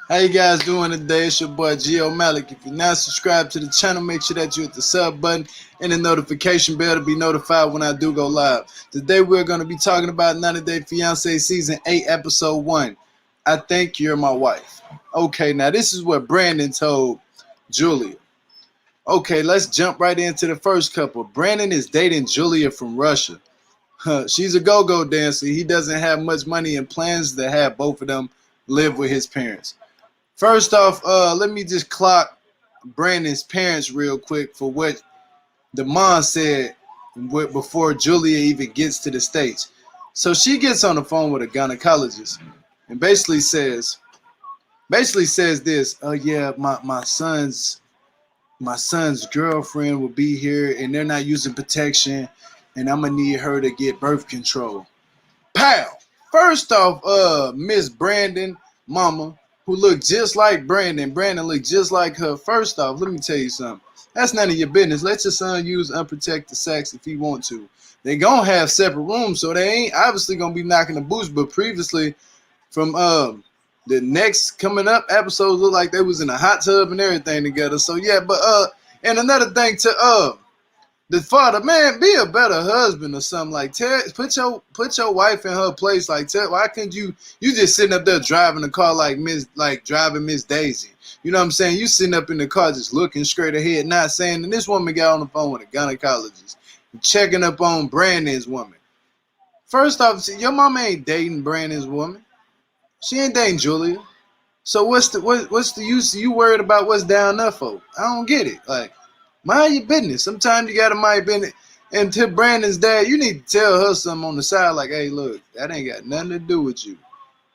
How you guys doing today? It's your boy Gio Malak. If you're not subscribed to the channel, make sure that you hit the sub button and the notification bell to be notified when I do go live. Today we're going to be talking about 90 Day Fiance Season 8, Episode 1. I think you're my wife. Okay, now this is what Brandon told Julia. Okay, let's jump right into the first couple. Brandon is dating Julia from Russia. She's a go-go dancer. He doesn't have much money and plans to have both of them live with his parents. First off, let me just clock Brandon's parents real quick for what the mom said before Julia even gets to the States. So she gets on the phone with a gynecologist and basically says this, yeah, my son's girlfriend will be here and they're not using protection and I'm gonna need her to get birth control. Pow! First off, Miss Brandon, mama, who looked just like Brandon. Brandon looked just like her. First off, let me tell you something. That's none of your business. Let your son use unprotected sex if he want to. They gonna have separate rooms, so they ain't obviously gonna be knocking the boots. But previously, from the next coming up episodes, look like they was in a hot tub and everything together. So yeah, but and another thing to the father, man, be a better husband or something. Like, put your wife in her place. Like, why couldn't you just sitting up there driving the car like driving Miss Daisy? You know what I'm saying? You sitting up in the car just looking straight ahead, not saying. And this woman got on the phone with a gynecologist, checking up on Brandon's woman. First off, your mama ain't dating Brandon's woman. She ain't dating Julia. So what's the use? You worried about what's down there for? I don't get it. Like, mind your business. Sometimes you gotta mind your business. And to Brandon's dad, you need to tell her something on the side, like, hey, look, that ain't got nothing to do with you.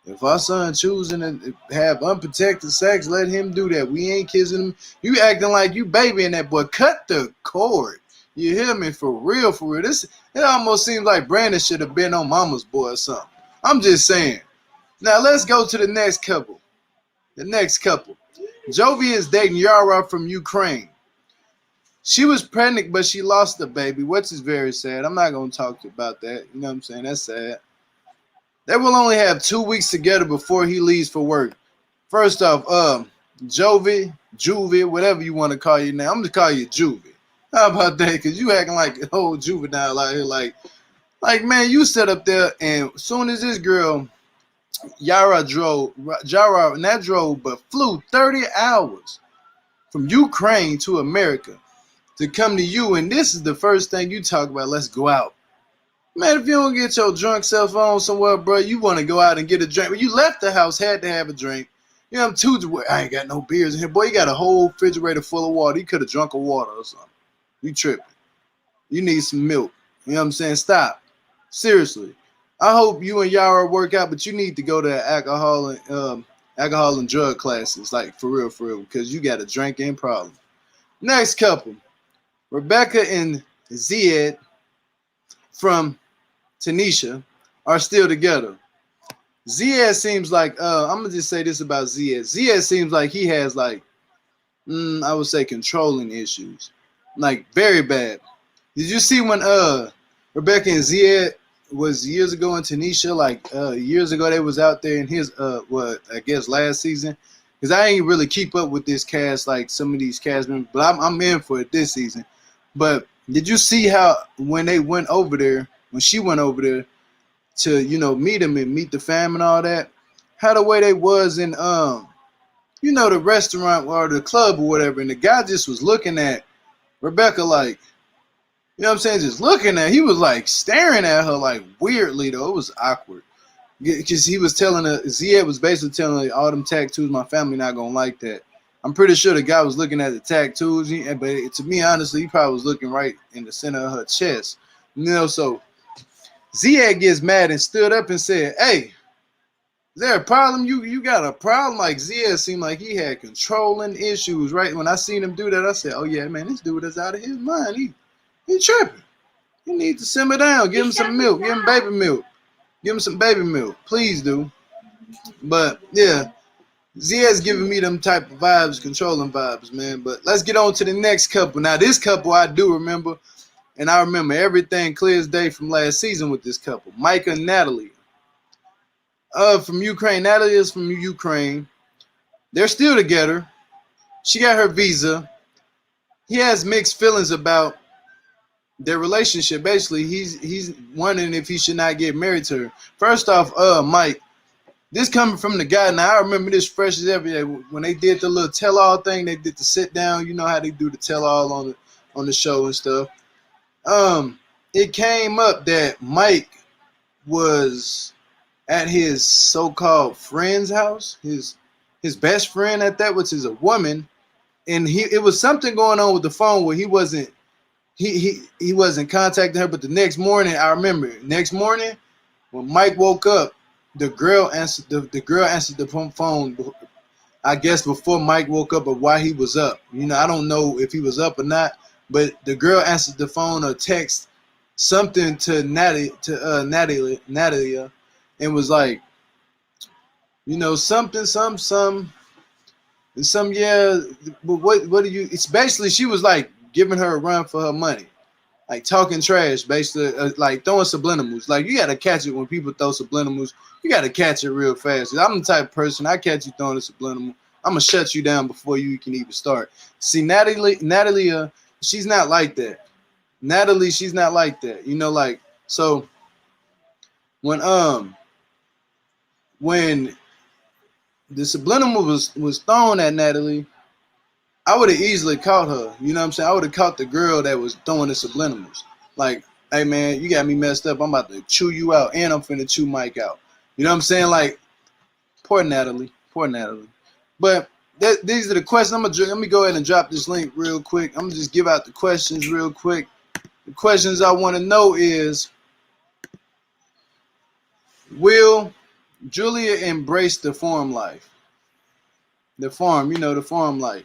If our son choosing to have unprotected sex, let him do that. We ain't kissing him. You acting like you babying that boy. Cut the cord. You hear me? For real, for real. It almost seems like Brandon should have been on Mama's boy or something. I'm just saying. Now let's go to the next couple. The next couple. Jovi is dating Yara from Ukraine. She was pregnant, but she lost the baby, which is very sad. I'm not going to talk about that. You know what I'm saying? That's sad. They will only have 2 weeks together before he leaves for work. First off, Juvie, whatever you want to call you now. I'm going to call you Juvie. How about that? Because you acting like an old juvenile out here. Like, man, you sit up there, and as soon as this girl, Yara drove, but flew 30 hours from Ukraine to America to come to you, and this is the first thing you talk about. Let's go out, man. If you don't get your drunk self on somewhere, bro, you want to go out and get a drink. When you left the house, had to have a drink. You know, I ain't got no beers in here, boy. You got a whole refrigerator full of water. You could have drunk a water or something. You tripping? You need some milk. You know what I'm saying? Stop. Seriously. I hope you and Yara work out, but you need to go to alcohol and drug classes, like for real, because you got a drinking problem. Next couple. Rebecca and Zied from Tunisia are still together. Zied seems like, I'm going to just say this about Zied. Zied seems like he has, like, I would say controlling issues. Like, very bad. Did you see when Rebecca and Zied was years ago in Tunisia? Like, years ago they was out there in his, I guess last season? Because I ain't really keep up with this cast, like some of these cast members, but I'm in for it this season. But did you see how when she went over there to, you know, meet him and meet the fam and all that, how the way they was in, you know, the restaurant or the club or whatever, and the guy just was looking at Rebecca like, you know what I'm saying, just looking at, he was like staring at her like weirdly though. It was awkward. Because he was telling her, Zied was basically telling her, all them tattoos, my family not going to like that. I'm pretty sure the guy was looking at the tattoos, but to me, honestly, he probably was looking right in the center of her chest. You know, so Zied gets mad and stood up and said, hey, is there a problem? You got a problem? Like, Zied seemed like he had controlling issues, right? When I seen him do that, I said, oh, yeah, man, this dude is out of his mind. He tripping. He needs to simmer down. Give him some milk. Give him baby milk. Give him some baby milk. Please do. But, yeah. Zied's giving me them type of vibes, controlling vibes, man. But let's get on to the next couple. Now, this couple I do remember, and I remember everything clear as day from last season with this couple. Micah and Natalie. From Ukraine. Natalie is from Ukraine. They're still together. She got her visa. He has mixed feelings about their relationship. Basically, he's wondering if he should not get married to her. First off, Mike, this coming from the guy. Now I remember this fresh as every day when they did the little tell-all thing. They did the sit down. You know how they do the tell-all on the show and stuff. It came up that Mike was at his so-called friend's house, his best friend at that, which is a woman, and it was something going on with the phone where he wasn't contacting her. But the next morning, I remember next morning when Mike woke up, the girl answered the phone. I guess before Mike woke up, or why he was up. You know, I don't know if he was up or not, but the girl answered the phone or text something to Natalie, and was like, you know, something, yeah. But what do you? It's basically she was like giving her a run for her money, like talking trash, basically, like throwing subliminals. Like you gotta catch it when people throw subliminals. You gotta catch it real fast. I'm the type of person I catch you throwing a subliminal, I'm gonna shut you down before you can even start. See, Natalie, she's not like that. Natalie, she's not like that. You know, like so when the subliminal was thrown at Natalie, I would have easily caught her. You know what I'm saying? I would have caught the girl that was throwing the subliminals. Like, hey man, you got me messed up. I'm about to chew you out, and I'm finna chew Mike out. You know what I'm saying? Like, poor Natalie. But these are the questions. Let me go ahead and drop this link real quick. I'm gonna just give out the questions real quick. The questions I want to know is, will Julia embrace the farm life? The farm, you know, the farm life.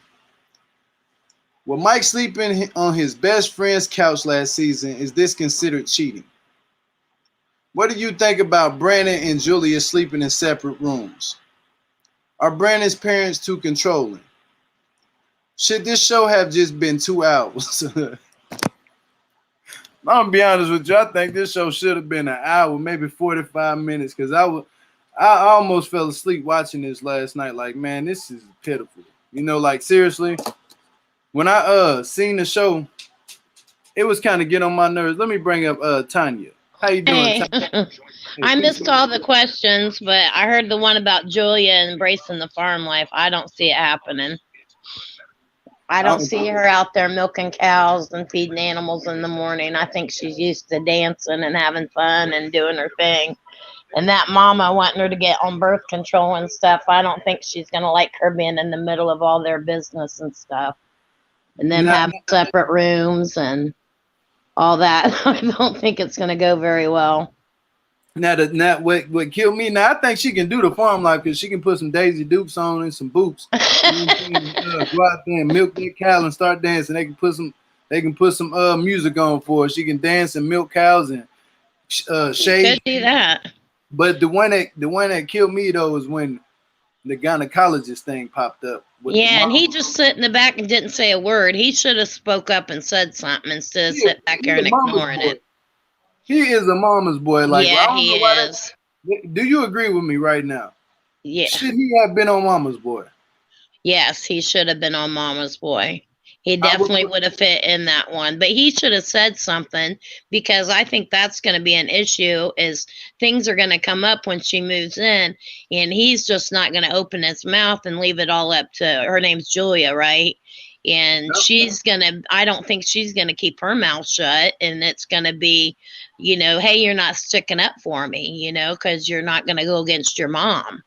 Well, Mike sleeping on his best friend's couch last season, is this considered cheating? What do you think about Brandon and Julia sleeping in separate rooms? Are Brandon's parents too controlling? Should this show have just been 2 hours? I'm gonna be honest with you. I think this show should have been an hour, maybe 45 minutes, because I almost fell asleep watching this last night. Like, man, this is pitiful. You know, like seriously. When I seen the show, it was kind of getting on my nerves. Let me bring up Tanya. How you doing, Hey, Tanya? I missed all the questions, but I heard the one about Julia embracing the farm life. I don't see it happening. I don't see her out there milking cows and feeding animals in the morning. I think she's used to dancing and having fun and doing her thing. And that mama wanting her to get on birth control and stuff, I don't think she's going to like her being in the middle of all their business and stuff. And them Not, having separate rooms and all that. I don't think it's going to go very well. what killed me. Now I think she can do the farm life because she can put some Daisy Dukes on and some boots. Go out there and milk that cow and start dancing. They can put some music on for her. She can dance and milk cows and shave. Could do that. But the one that killed me though is when the gynecologist thing popped up. Yeah, and he just sat in the back and didn't say a word. He should have spoke up and said something instead of sit back there and ignoring it. He is a mama's boy. Like, yeah, he is. Do you agree with me right now? Yeah. Should he have been on Mama's Boy? Yes, he should have been on Mama's Boy. He definitely would have fit in that one. But he should have said something, because I think that's going to be an issue, is things are going to come up when she moves in, and he's just not going to open his mouth and leave it all up to, her name's Julia, right? And I don't think she's going to keep her mouth shut, and it's going to be, you know, hey, you're not sticking up for me, you know, because you're not going to go against your mom.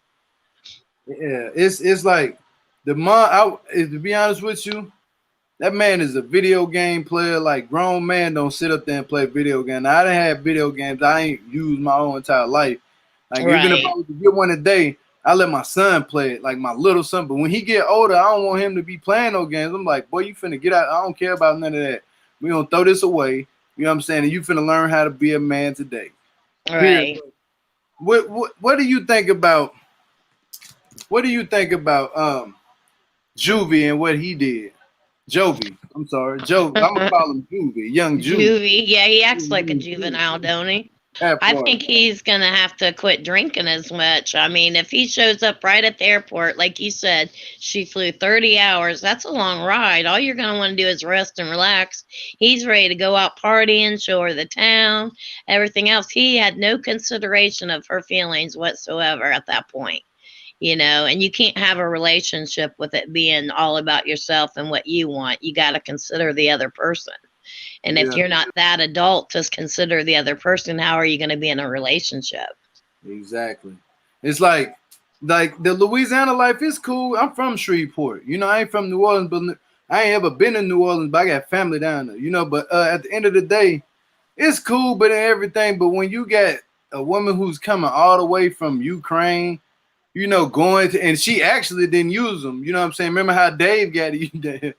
Yeah, it's like the mom, to be honest with you, that man is a video game player. Like, grown man don't sit up there and play video games. Now, I didn't have video games. I ain't used my whole entire life. Like, even if I was to get one today, I let my son play it, like my little son. But when he get older, I don't want him to be playing no games. I'm like, boy, you finna get out. I don't care about none of that. We gonna throw this away. You know what I'm saying? And you finna learn how to be a man today. Right. What do you think about? What do you think about Jovi and what he did? Jovi. I'm sorry, Jovi. I'm gonna call him Jovi. Young Jovi. Jovi. Yeah, he acts like a juvenile, don't he? That I part. think he's going to have to quit drinking as much. I mean, if he shows up right at the airport, like you said, she flew 30 hours, that's a long ride. All you're going to want to do is rest and relax. He's ready to go out partying, show her the town, everything else. He had no consideration of her feelings whatsoever at that point. And you can't have a relationship with it being all about yourself and what you want. You got to consider the other person. And if Yeah, you're not that adult to consider the other person, how are you going to be in a relationship? exactly. It's like the Louisiana life is cool. I'm from Shreveport. I ain't from New Orleans, but I ain't ever been in New Orleans, but I got family down there. But at the end of the day, it's cool, but in everything. But when you got a woman who's coming all the way from Ukraine, going to, and she actually didn't use them. You know what I'm saying? Remember how Dave got it?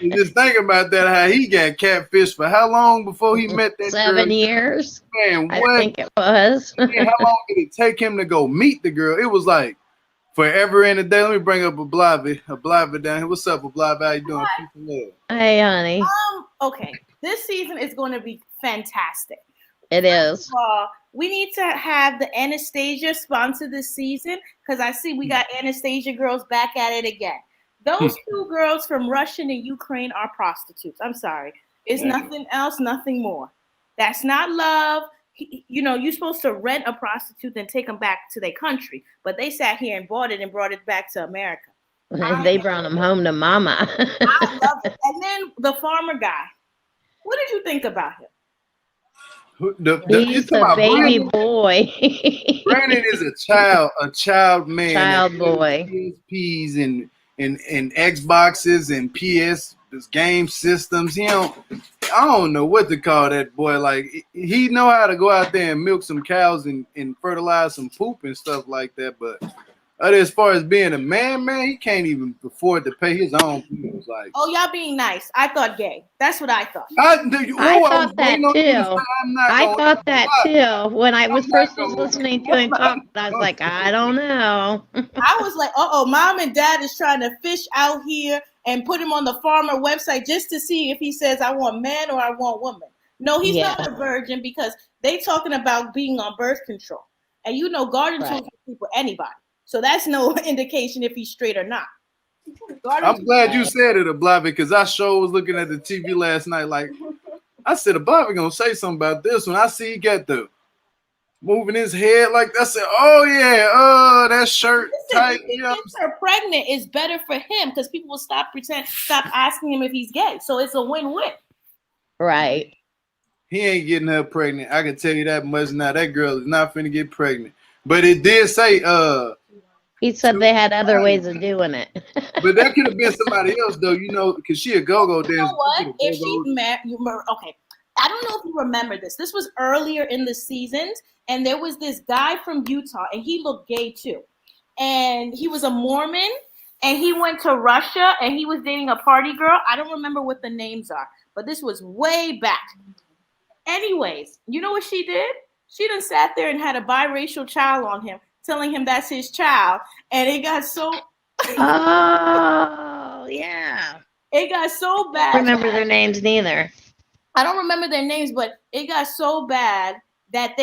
You just think about that, how he got catfish for how long before he met that girl? 7 years, Man, I what? think it was. Man, how long did it take him to go meet the girl? It was like forever and a day. Let me bring up a down here. What's up, Ablavi? How you doing? Peace and love. Hey, honey. Okay. This season is going to be fantastic. It is. We need to have the Anastasia sponsor this season because I see we got Anastasia girls back at it again. Those two girls from Russia and Ukraine are prostitutes. I'm sorry. It's nothing else, nothing more. That's not love. You're supposed to rent a prostitute and take them back to their country. But they sat here and bought it back to America. They brought them home to mama. I love it. And then the farmer guy. What did you think about him? He's a baby boy. Brandon is a child man. Child boy. PSPs and Xboxes and PS game systems. I don't know what to call that boy. Like, he know how to go out there and milk some cows and fertilize some poop and stuff like that. But as far as being a man, he can't even afford to pay his own bills. Like, oh, y'all being nice. I thought gay. That's what I thought. I thought that too. I thought that too. When I was first listening to him talk, I was like, I don't know. I was like, mom and dad is trying to fish out here and put him on the farmer website just to see if he says I want man or I want woman. No, he's not a virgin because they talking about being on birth control. And garden tools can sleep with anybody. So that's no indication if he's straight or not. I'm glad you said it, Ablavi, because I sure was looking at the TV last night. Like, I said, Ablavi gonna say something about this when I see he got the moving his head like that. I said, oh yeah, that shirt tight. If he gets her pregnant, it's better for him because people will stop asking him if he's gay. So it's a win-win. Right. He ain't getting her pregnant. I can tell you that much now. That girl is not finna get pregnant. But it did say he said they had other ways of doing it. But that could have been somebody else though, because she a go-go dancer. You know what? If she's married, okay. I don't know if you remember this. This was earlier in the seasons, and there was this guy from Utah, and he looked gay too. And he was a Mormon, and he went to Russia, and he was dating a party girl. I don't remember what the names are, but this was way back. Anyways, you know what she did? She done sat there and had a biracial child on him, telling him that's his child. And it got so... Oh, yeah. It got so bad. I don't remember their names neither. I don't remember their names, but it got so bad that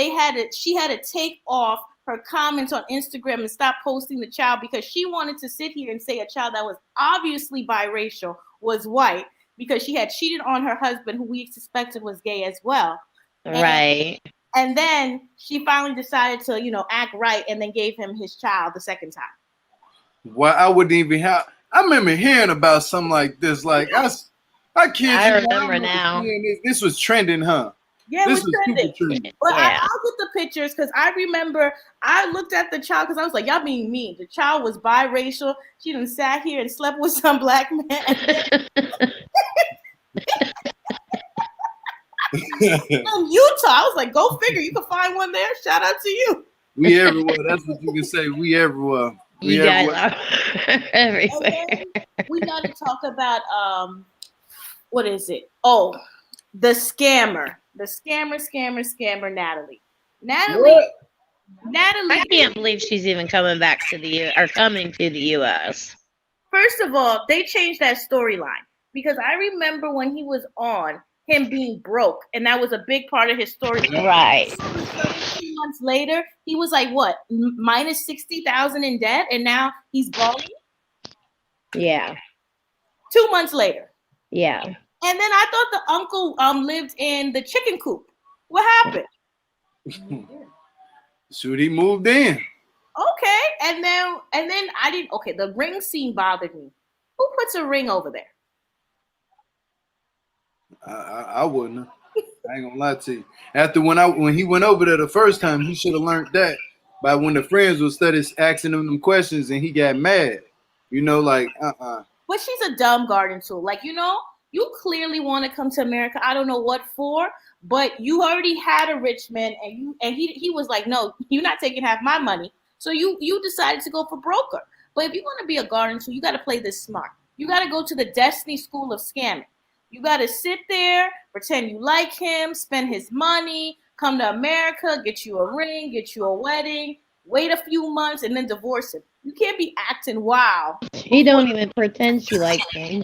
she had to take off her comments on Instagram and stop posting the child because she wanted to sit here and say a child that was obviously biracial was white because she had cheated on her husband, who we suspected was gay as well. Right. And then she finally decided to, act right and then gave him his child the second time. Well, I wouldn't even have. I remember hearing about something like this. Like, I remember now. This was trending, huh? Yeah, this it was trending. But I'll get the pictures because I remember I looked at the child because I was like, y'all being mean. The child was biracial. She done sat here and slept with some black man. In Utah, I was like, go figure. You can find one there. Shout out to you. We everywhere. That's what you can say. We everywhere. You guys are everywhere. We got to talk about what is it? Oh, the scammer, Natalie. Natalie. I can't believe she's even coming back to coming to the U.S. First of all, they changed that storyline because I remember when he was on. him being broke, and that was a big part of his story. Right. All of a sudden, 2 months later, he was like what, minus 60,000 in debt, and now he's balling. Yeah. 2 months later. Yeah. And then I thought the uncle lived in the chicken coop. What happened? Shoot, he moved in. Okay, and then I didn't. Okay, the ring scene bothered me. Who puts a ring over there? I wouldn't. I ain't gonna lie to you. After when he went over there the first time, he should have learned that. But when the friends would study asking him them questions and he got mad, you know, like But she's a dumb garden tool. Like, you know, you clearly want to come to America. I don't know what for, but you already had a rich man, and he was like, no, you're not taking half my money. So you decided to go for broker. But if you want to be a garden tool, you got to play this smart. You got to go to the Destiny School of Scamming. You got to sit there, pretend you like him, spend his money, come to America, get you a ring, get you a wedding, wait a few months, and then divorce him. You can't be acting wild. She don't even pretend she likes him.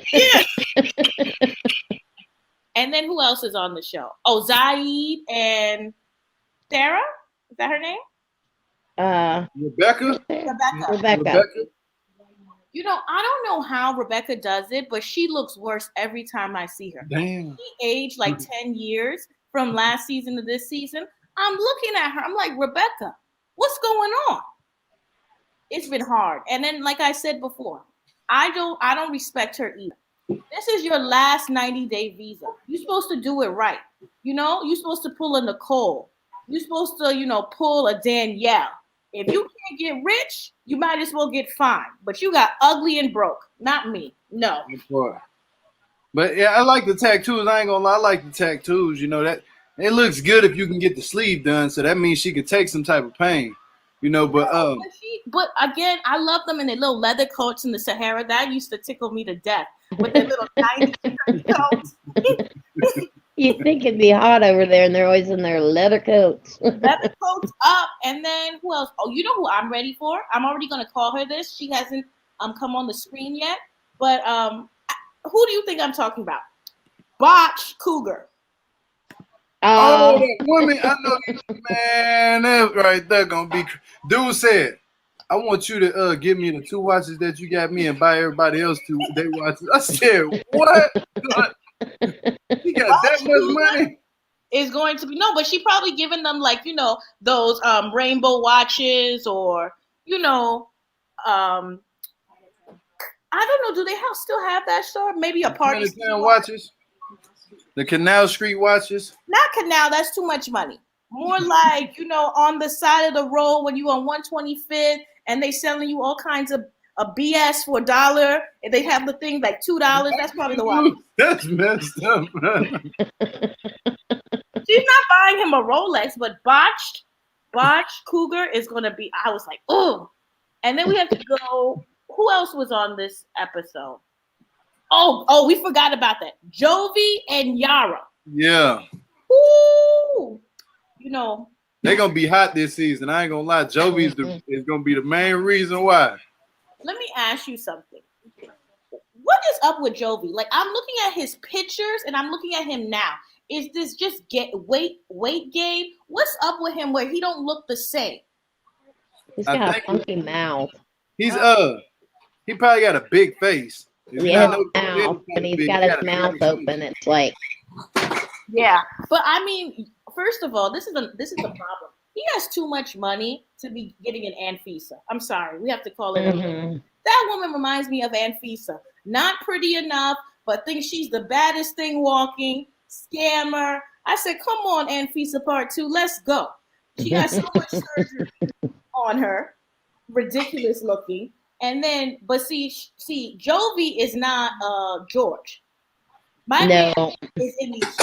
And then who else is on the show? Oh, Zied and Sarah? Is that her name? Rebecca. Rebecca. You know, I don't know how Rebecca does it, but she looks worse every time I see her. Damn. She aged like 10 years from last season to this season. I'm looking at her. I'm like, Rebecca, what's going on? It's been hard. And then, like I said before, I don't respect her either. This is your last 90-day visa. You're supposed to do it right. You know, you're supposed to pull a Nicole. You're supposed to, you know, pull a Danielle. If you can't get rich, you might as well get fined. But you got ugly and broke. Not me. No. But yeah, I like the tattoos. I ain't gonna lie, I like the tattoos. You know, that it looks good if you can get the sleeve done. So that means she could take some type of pain. You know, but but again, I love them in their little leather coats in the Sahara. That used to tickle me to death with their little tiny coats. You think it'd be hot over there, and they're always in their leather coats. Leather coats up, and then who else? Oh, you know who I'm ready for? I'm already gonna call her this. She hasn't come on the screen yet, but who do you think I'm talking about? Botch Cougar. Oh, that woman! I know, man. That right there gonna be. Dude said, "I want you to give me the 2 watches that you got me and buy everybody else 2 day watches." I said, "What? He got that much money?" Is going to be but she probably giving them like, you know, those rainbow watches, or you know, I don't know. Do they still have that store? Maybe a party watches. The Canal Street watches? Not Canal, that's too much money. More like, you know, on the side of the road when you on 125th and they selling you all kinds of BS for $1, and they have the thing like $2. That's probably the watch. That's messed up. She's not buying him a Rolex, but Botch Cougar is going to be, I was like, oh. And then we have to go, who else was on this episode? Oh, we forgot about that. Jovi and Yara. Yeah. Ooh. You know. They're going to be hot this season. I ain't going to lie. Jovi is going to be the main reason why. Let me ask you something. What is up with Jovi? Like, I'm looking at his pictures and I'm looking at him now. Is this just weight gain? What's up with him where he don't look the same? He's got a funky mouth. He's he probably got a big face. Yeah, mouth, and he's got his mouth open. It's like, yeah. But I mean, first of all, this is the problem. He has too much money to be getting an Anfisa. I'm sorry, we have to call it. That woman reminds me of Anfisa. Not pretty enough, but thinks she's the baddest thing walking. Scammer. I said, come on, Anfisa Part 2, let's go. She got so much surgery on her, ridiculous looking. And then, but see, Jovi is not George. My man is in these.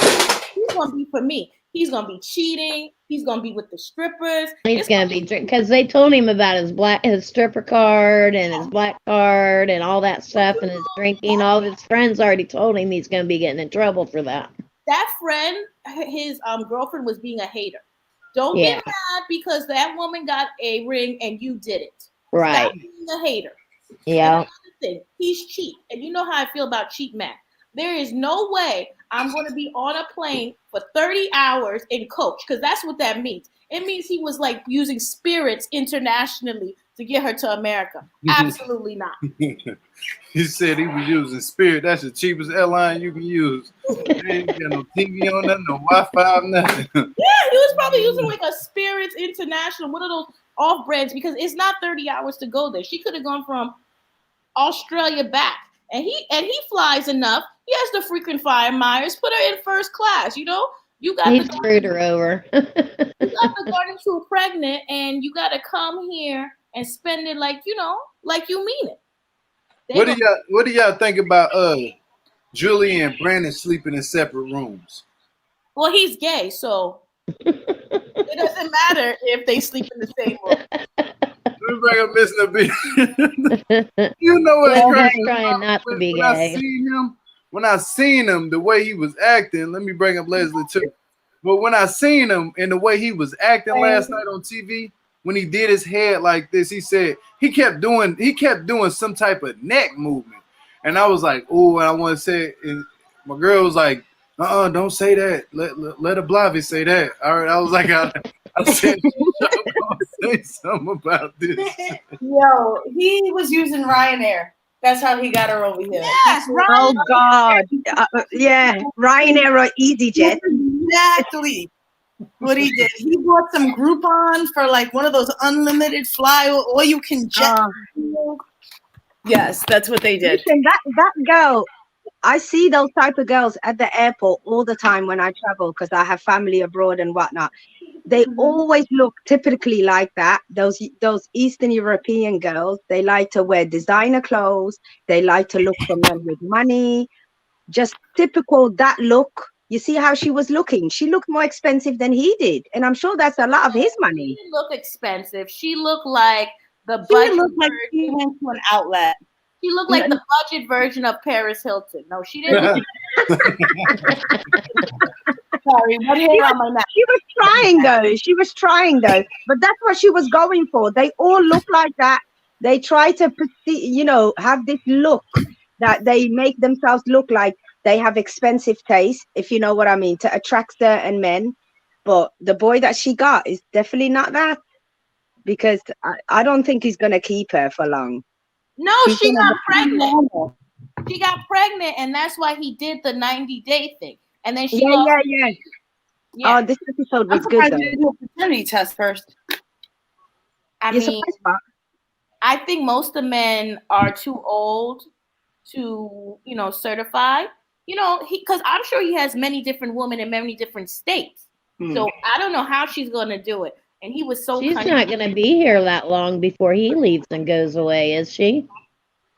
He's gonna be for me. He's gonna be cheating. He's gonna be with the strippers. He's gonna be drinking because they told him about his stripper card and his black card and all that stuff and his drinking. All of his friends already told him he's gonna be getting in trouble for that. That friend, his girlfriend, was being a hater. Don't get mad because that woman got a ring and you didn't. Right. Stop being a hater. Yeah. Thing, he's cheap, and you know how I feel about cheap men. There is no way I'm going to be on a plane for 30 hours in coach, because that's what that means. It means he was like using spirits internationally to get her to America. Absolutely not. He said he was using Spirit. That's the cheapest airline you can use. They ain't got no TV on that, no Wi-Fi, nothing. Yeah, he was probably using like a Spirits International, one of those off brands, because it's not 30 hours to go there. She could have gone from Australia back. And he flies enough. He has the frequent flyer Myers. Put her in first class, you know? You got He screwed her over. You got the garden tool pregnant, and you got to come here and spend it like, you know, like you mean it. What do y'all think about Julie and Brandon sleeping in separate rooms? Well, he's gay, so it doesn't matter if they sleep in the same room. Let me bring up Miss Nabil. You know what's crazy? Trying not to be gay. When I seen him, the way he was acting, let me bring up Leslie too. But when I seen him and the way he was acting last night on TV, when he did his head like this, he said he kept doing some type of neck movement, and I was like, oh, I want to say it. And my girl was like, don't say that. Let a Blavy say that. All right, I was like, I said, I'm gonna say something about this. Yo, he was using Ryanair. That's how he got her over here. Yes, Oh God, yeah, Ryanair or EasyJet. Exactly what he did. He bought some Groupon for like one of those unlimited fly or you can jet. Yes, that's what they did. Listen, that girl, I see those type of girls at the airport all the time when I travel because I have family abroad and whatnot. They always look typically like that. Those Eastern European girls, they like to wear designer clothes. They like to look for men with money. Just typical that look. You see how she was looking? She looked more expensive than he did. And I'm sure that's a lot of his money. She didn't look expensive. She looked like the She budget looked like she went to an outlet. She looked like the budget version of Paris Hilton. No, she didn't. Sorry, what hair on my neck? She was trying though. But that's what she was going for. They all look like that. They try to, have this look that they make themselves look like they have expensive taste, if you know what I mean, to attract certain men. But the boy that she got is definitely not that, because I don't think he's going to keep her for long. No, she got pregnant. She got pregnant, and that's why he did the 90-day thing. And then she Yeah. Oh, this episode was good, though. Do a paternity test first. I think most of the men are too old to, certify. Because I'm sure he has many different women in many different states. So I don't know how she's going to do it. And he was so. She's not going to be here that long before he leaves and goes away, is she?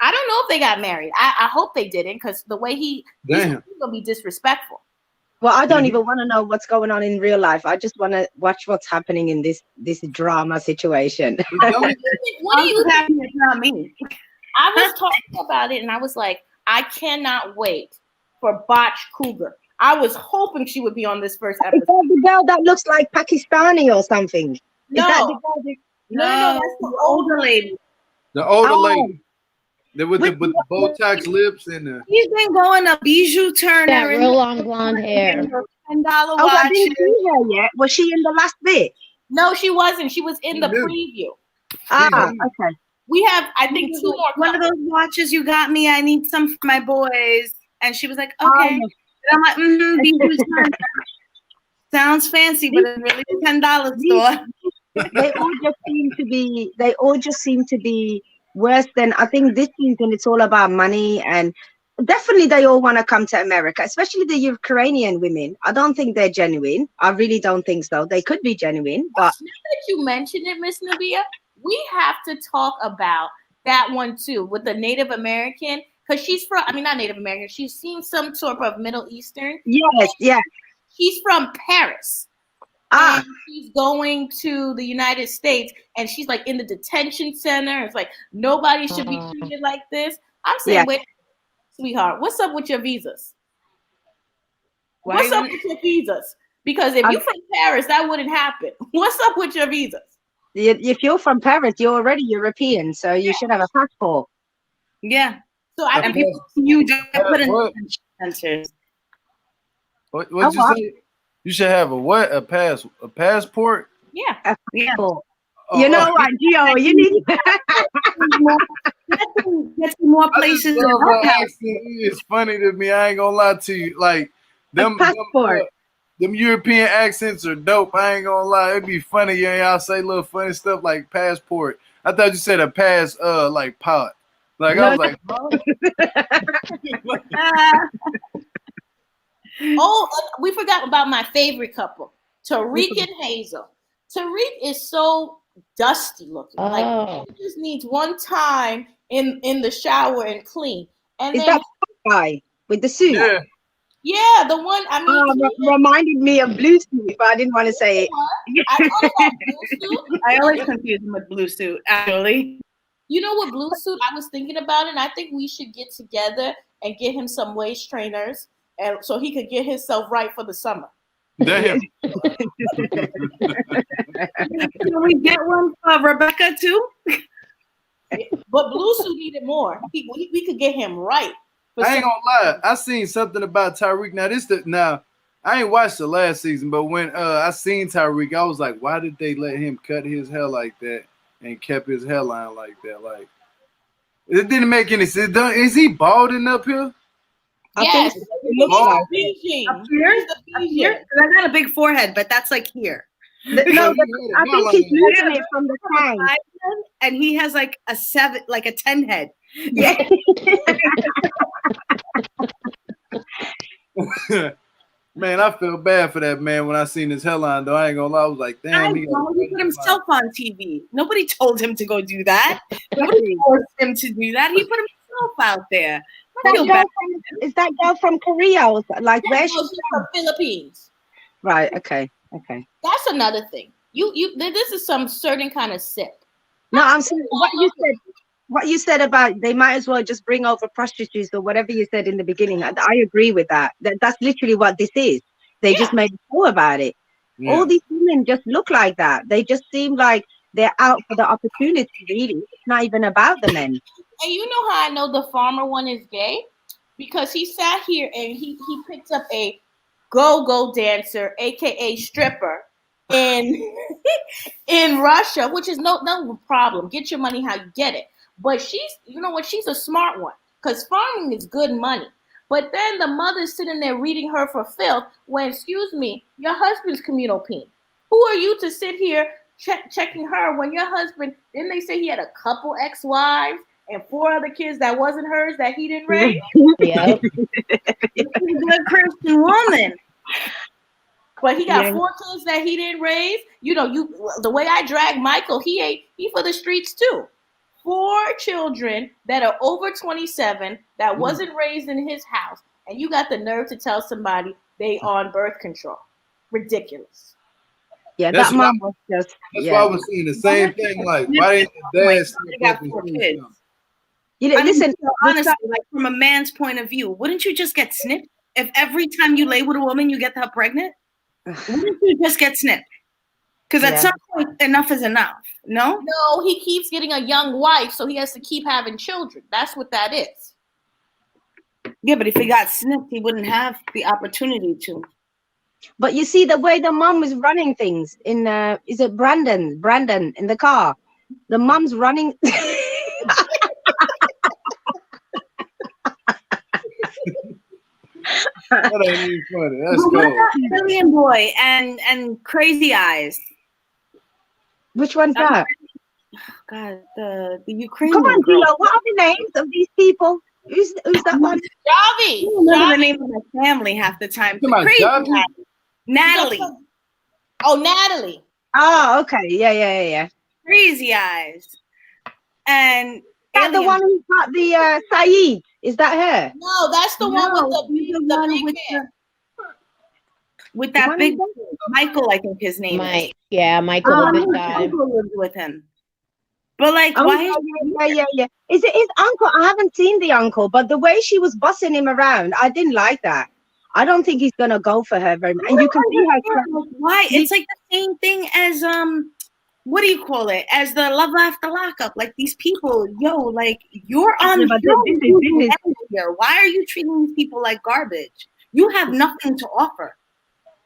I don't know if they got married. I hope they didn't, because the way he's going to be disrespectful. Well, I don't even want to know what's going on in real life. I just want to watch what's happening in this drama situation. What do you think? It's not me. I was talking about it, and I was like, I cannot wait for Botch Cougar. I was hoping she would be on this first episode. Is that the girl that looks like Pakistani or something? No. Is that the girl No, that's the older lady. The older lady. With the Botox lips and the. He's been going to Bijou Turner. That real long blonde hair. $10 I watches. didn't see her yet. Was she in the last bit? No, she wasn't. She was in the preview. Okay. We have, I think, two more. One of those watches you got me. I need some for my boys. And she was like, okay. And I'm like, Bijou Turner. Sounds fancy, but it's really $10 store. They all just seem to be worse than, I think this season it's all about money, and definitely they all want to come to America, especially the Ukrainian women. I don't think they're genuine. I really don't think so. They could be genuine, but now that you mentioned it, Miss Nabia, we have to talk about that one too with the Native American, because she's from, not Native American, she's seen some sort of Middle Eastern. Yes. She's from Paris. And she's going to the United States, and she's like in the detention center. It's like nobody should be treated like this. I'm saying, wait, sweetheart, what's up with your visas? What's up with your visas? Because if you're from Paris, that wouldn't happen. What's up with your visas? If you're from Paris, you're already European, so you should have a passport. Yeah. So I think you don't put in. sensors. What'd you say? You should have a what? A passport? Yeah. A Yeah. passport. You know what, Gio? You need. Get to more places. I just love her accent. It's funny to me. I ain't gonna lie to you. Like them passport. Them European accents are dope. I ain't gonna lie. It'd be funny. Y'all say little funny stuff like passport. I thought you said a pass, like pot. Like I was like, oh, we forgot about my favorite couple, Tariq and Hazel. Tariq is so dusty looking. Like he just needs one time in the shower and clean. And is then that guy with the suit? yeah. Yeah, the one. I mean, reminded me of Blue Suit, but I didn't want to say it. I thought about Blue Suit. I always confuse him with Blue Suit. Actually, you know what, Blue Suit? I was thinking about it. And I think we should get together and get him some waist trainers, and so he could get himself right for the summer. Damn. Can we get one for Rebecca too? But Blue Suit needed more. We could get him right. I ain't gonna lie. I seen something about Tariq. Now I ain't watched the last season, but when I seen Tariq, I was like, why did they let him cut his hair like that and kept his hairline like that? Like it didn't make any sense. Is he balding up here? Yes, It looks like Up here? Up here? I got a big forehead, but that's like here. no, I think he's losing it from the time. And he has like a 10 head. Yeah. Man, I feel bad for that man when I seen his hairline though. I ain't gonna lie, I was like, damn, he put himself on TV. Nobody told him to go do that. Nobody forced him to do that. He put himself out there. Is that girl from Korea? Or like where she's from? Philippines. Right. Okay. That's another thing. This is some certain kind of sip. No, I'm saying what you said about they might as well just bring over prostitutes or whatever you said in the beginning. I agree with that. That's literally what this is. They just made a show about it. Yeah. All these women just look like that. They just seem like they're out for the opportunity, really. It's not even about the men. And you know how I know the farmer one is gay? Because he sat here and he picked up a go-go dancer, aka stripper, in Russia, which is no problem. Get your money how you get it. But she's a smart one, because farming is good money. But then the mother's sitting there reading her for filth when, excuse me, your husband's communal peen. Who are you to sit here checking her when your husband, didn't they say he had a couple ex-wives and 4 other kids that wasn't hers that he didn't raise? Yeah. She's a good Christian woman. But he got 4 kids that he didn't raise. The way I drag Michael, he for the streets too. 4 children that are over 27 that wasn't raised in his house, and you got the nerve to tell somebody they on birth control. Ridiculous. Yeah, that mom was just. That's why I was saying the same thing. Like, why didn't the dad got 4 kids? Listen, honestly, like from a man's point of view, wouldn't you just get snipped? If every time you lay with a woman, you get her pregnant, wouldn't you just get snipped? Because at some point, enough is enough. No? No, he keeps getting a young wife, so he has to keep having children. That's what that is. Yeah, but if he got snipped, he wouldn't have the opportunity to. But you see the way the mom was running things in, is it Brandon in the car? The mom's running. That ain't even funny. That's cool. Billion Boy and Crazy Eyes. Which one's that? God, the Ukrainian. Come on, girl. Gio. What are the names of these people? Who's that one? Jovi. I don't remember the name of my family half the time. Crazy Eyes. Natalie. Oh, Natalie. Oh, okay. Yeah. Crazy Eyes. And is that the one who's got the Zied? Is that her? No, that's the one with the big hair. With that big Michael, I think his name is. Yeah, Michael. Michael lives with him. But like, why? Yeah. Is it his uncle? I haven't seen the uncle, but the way she was bussing him around, I didn't like that. I don't think he's gonna go for her very much. And you can see her. Why? It's like the same thing as what do you call it? As the Love After Lockup. Like these people, like you're on. here. Why are you treating these people like garbage? You have nothing to offer.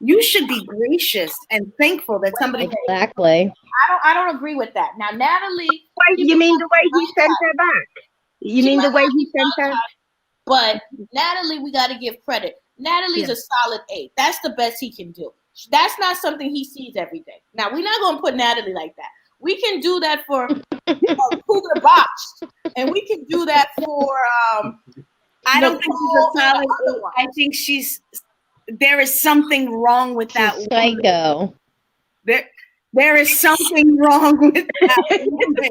You should be gracious and thankful that somebody. Exactly. I don't agree with that. Now, Natalie. Wait, you mean the way he sent her back? You mean the way he sent her? But Natalie, we got to give credit. Natalie's a solid 8. That's the best he can do. That's not something he sees every day. Now, we're not going to put Natalie like that. We can do that for Cougar Box, and we can do that for. I don't think she's a solid 8. I think there is something wrong with that psycho. There is something wrong with that woman.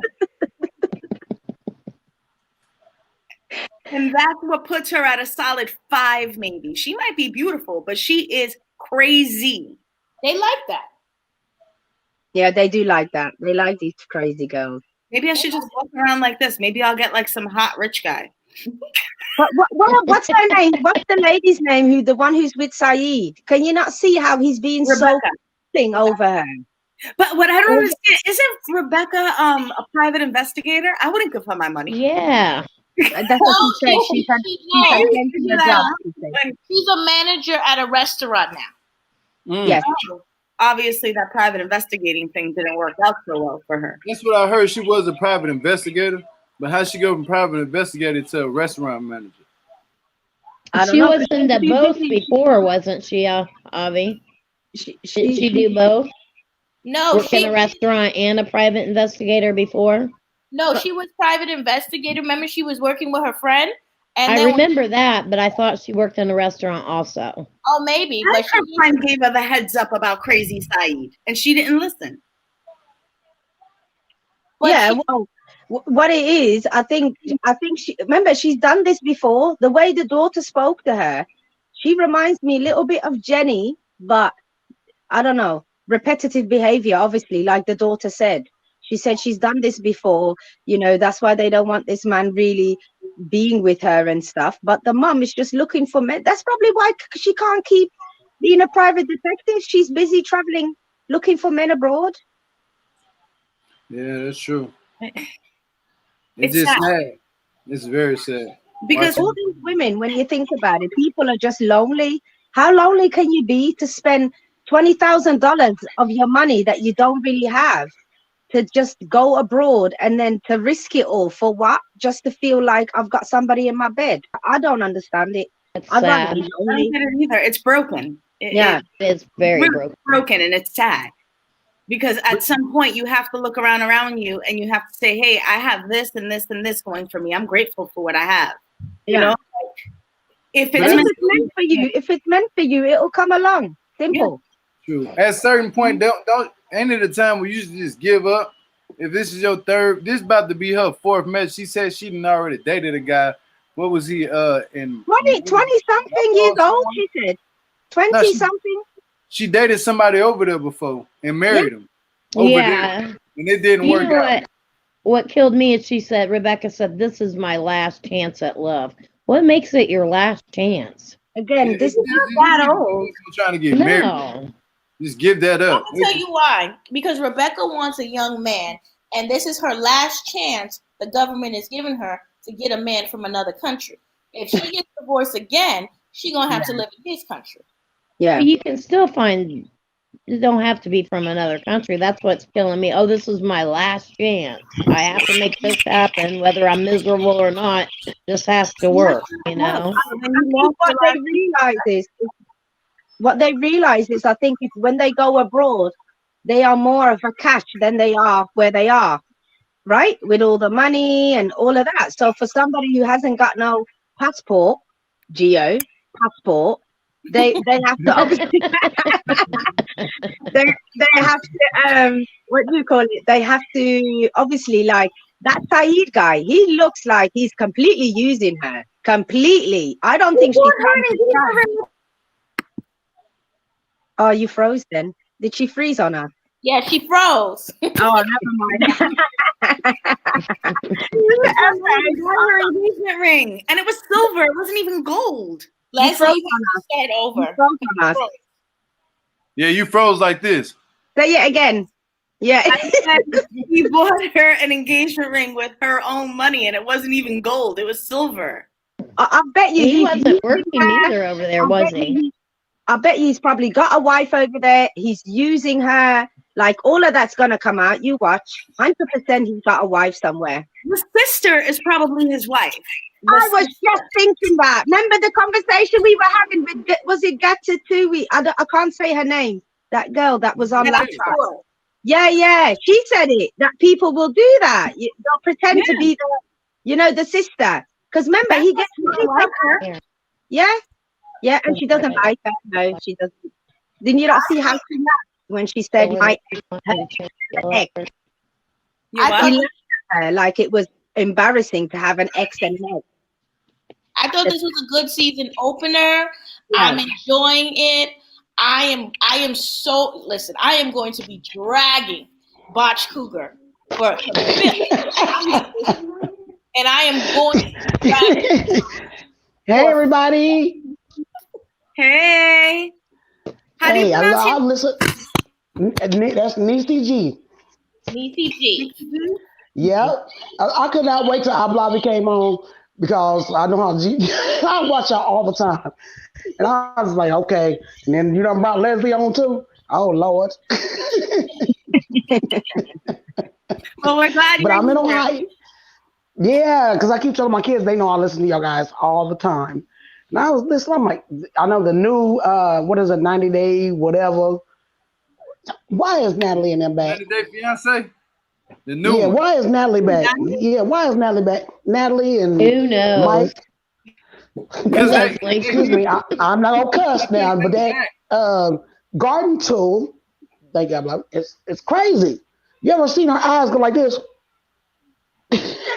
And that's what puts her at a solid 5, maybe. She might be beautiful, but she is crazy. They like that. Yeah, they do like that. They like these crazy girls. Maybe I should just walk around like this. Maybe I'll get like some hot rich guy. But what's her name? What's the lady's name? The one who's with Zied? Can you not see how he's being so thing over her? But what I don't understand, isn't Rebecca a private investigator? I wouldn't give her my money. Yeah. That's what she said. She's a manager at a restaurant now. Yes. Obviously, that private investigating thing didn't work out so well for her. That's what I heard. She was a private investigator, but how'd she go from private investigator to a restaurant manager? She was in the both before, wasn't she, Avi? Did she do both? No, work in a restaurant and a private investigator before. No, she was private investigator. Remember, she was working with her friend. And I remember that, but I thought she worked in a restaurant also. Oh, maybe. But her friend gave her the heads up about crazy Zied, and she didn't listen. But yeah, well, what it is, I think she, remember, she's done this before. The way the daughter spoke to her, she reminds me a little bit of Jenny, but I don't know, repetitive behavior, obviously, like the daughter said. She said she's done this before, you know, that's why they don't want this man really being with her and stuff. But the mum is just looking for men. That's probably why she can't keep being a private detective. She's busy traveling, looking for men abroad. Yeah, that's true. It's just sad. It's very sad. Because all these women, when you think about it, people are just lonely. How lonely can you be to spend $20,000 of your money that you don't really have to just go abroad and then to risk it all for what? Just to feel like I've got somebody in my bed. I don't understand it. I don't get it either. It's broken. It's very broken, and it's sad. Because at some point you have to look around you and you have to say, hey, I have this and this and this going for me. I'm grateful for what I have. You know, if it's meant for you, it'll come along. Simple. Yeah. True. At a certain point, don't end of the time where you just give up. If this is your third, this is about to be her fourth match. She said she didn't already dated a guy. What was he in 20 something years old, she said. 20 something. She dated somebody over there before and married him. Over there. And it didn't work out. What killed me is Rebecca said, this is my last chance at love. What makes it your last chance? Again, this is not that old. I'm trying to get married. Just give that up. I'll tell you why. Because Rebecca wants a young man, and this is her last chance the government is giving her to get a man from another country. If she gets divorced again, she's going to have to live in his country. Yeah. But you can still find, you don't have to be from another country. That's what's killing me. Oh, this is my last chance. I have to make this happen, whether I'm miserable or not. This has to work, you know? What they realize is, I think, when they go abroad, they are more of a catch than they are where they are, right? With all the money and all of that. So for somebody who hasn't got no passport, passport, they have to obviously they have to what do you call it? They have to obviously, like that Zied guy, he looks like he's completely using her. Completely. I don't think she's Oh, you froze then? Did she freeze on us? Yeah, she froze. Oh, never mind. Her engagement ring, and it was silver. It wasn't even gold. Let's start over. Yeah, you froze like this. Say it again. Yeah. He bought her an engagement ring with her own money, and it wasn't even gold. It was silver. I bet you He he's wasn't using working her. either over there, I was bet he? I bet he's probably got a wife over there. He's using her. Like all of that's gonna come out. You watch. 100% he's got a wife somewhere. The sister is probably his wife. I was just thinking that. Remember the conversation we were having with, was it Gatatui? I can't say her name. That girl that was on last time. Yeah. She said it, that people will do that. They'll pretend to be the sister. Because remember, he gets like her. Yeah, and she doesn't like her. No, she doesn't. Then you don't see how she laughed when she said my ex. I thought, He laughed at her like it was embarrassing to have an ex and an ex. I thought this was a good season opener. I'm enjoying it. I am so listen. I am going to be dragging Botch Cougar for fifth, and I am going to drag. Hey, everybody. Hey. How do you pronounce I listen. That's Niecy G. Niecy G. Yeah. I could not wait till Ablavi came on because I know how G. I watch her all the time. And I was like, okay. And then you done brought Leslie on too? Oh, Lord. Well, we're glad But you're I'm in here. Ohio. Yeah, because I keep telling my kids they know I listen to y'all guys all the time. And I was listening, I'm like, I know the new, 90 Day, whatever. Why is Natalie in them back? 90 Day Fiance? The new one. Why is Natalie back? Yeah, why is Natalie back? Natalie and Who knows? Mike. Leslie. Excuse me, I'm not gonna cuss now, but that garden tool, thank God, it's crazy. You ever seen her eyes go like this?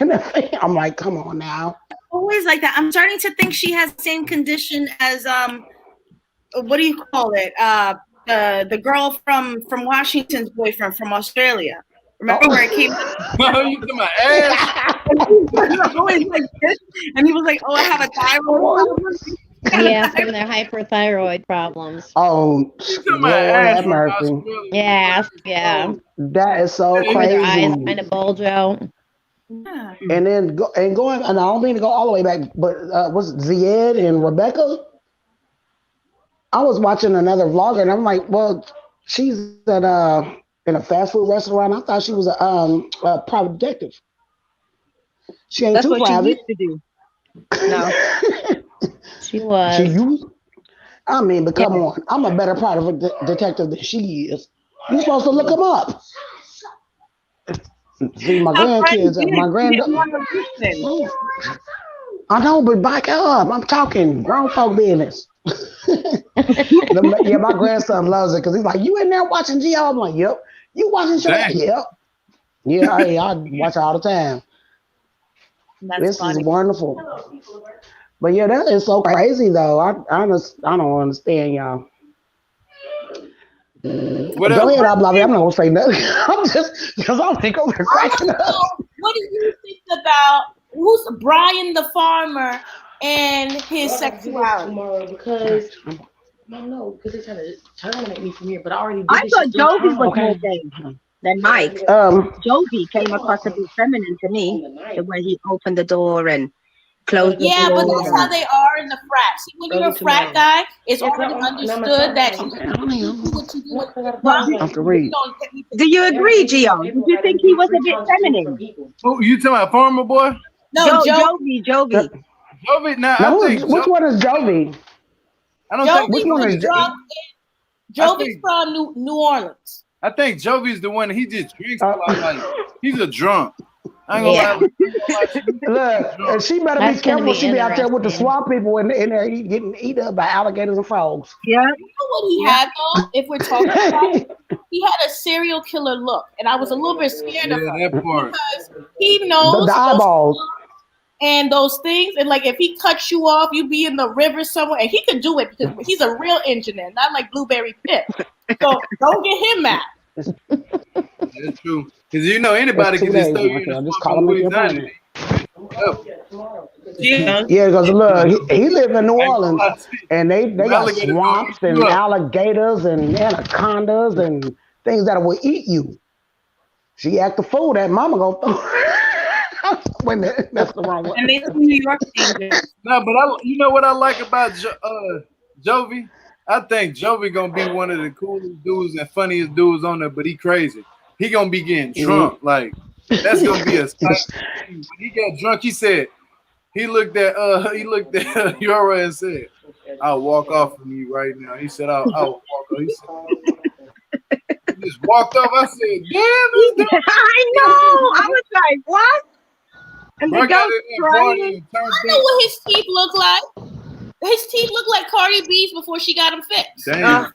I'm like, come on now. Always like that. I'm starting to think she has the same condition as what do you call it? The girl from Washington's boyfriend from Australia. Remember where it came? No, you to my ass. Always like this, and he was like, "Oh, I have a thyroid." Yeah, from their hyperthyroid problems. Oh, Lord have mercy. Yeah. That is so Where crazy. their eyes kind of bulge out. Yeah. And then going, and I don't mean to go all the way back, but was it Zied and Rebecca? I was watching another vlogger, and I'm like, well, she's at in a fast food restaurant. I thought she was a private detective. She ain't That's too what private. she used to do. No. She was. She used. I mean, but come on, I'm a better private detective than she is. You're supposed to look them up. See, my grandkids, my granddaughter. I know, but back up. I'm talking grown folk business. Yeah, my grandson loves it because he's like, you in there watching Geo? I'm like, yep. You watching show? Yep. Yeah, I watch all the time. This is wonderful. But yeah, that is so crazy though. I don't understand y'all. Go ahead, I'm not gonna say nothing. I'm just because I'm thinking over cracking up. What do you think about who's Brian the farmer and his sexuality? Tomorrow because I don't know because they're trying to terminate me from here. But I already did I thought Jovi was more gay than Mike. Jovi came across a bit feminine to me, the way he opened the door and closed the door. Yeah, but that's how they are in the frat. See, when you're a frat guy, it's already understood that you do what you do. Do you agree, Gio? Did you think he was a bit feminine? Oh, you talking about farmer boy? No, Jovi. Jovi, which one is Jovi? I don't think which one is Jovi's from New Orleans. I think Jovi's the one. He just drinks a lot. Like he's a drunk. I ain't gonna lie. Look, and she better be careful. She be out there with the swamp people in there getting eaten up by alligators and frogs. Yeah. You know what he had though? If we're talking about it, he had a serial killer look, and I was a little bit scared of him because he knows the eyeballs and those things, and like if he cuts you off, you be in the river somewhere, and he could do it because he's a real engineer, not like Blueberry Pip. So don't get him mad. That's true. Because you know anybody can just throw you in the swamp. Yeah, because look, he live in New Orleans, and they got swamps and alligators and anacondas and things that will eat you. She act the fool that mama gonna throw. Wait a minute, that's the wrong one. And they New York dangerous. No, but you know what I like about Jovi? I think Jovi gonna be one of the coolest dudes and funniest dudes on there, but he crazy. He gonna be getting drunk. Like that's gonna be a sight. When he got drunk, he said he looked at Youre and said, "I'll walk off from you right now." He said, "I'll walk off." He said, he just walked off. I said, "Damn, this dude." I know. I was like, what? And the girl crying. I know what his teeth look like. His teeth look like Cardi B's before she got them fixed. Damn.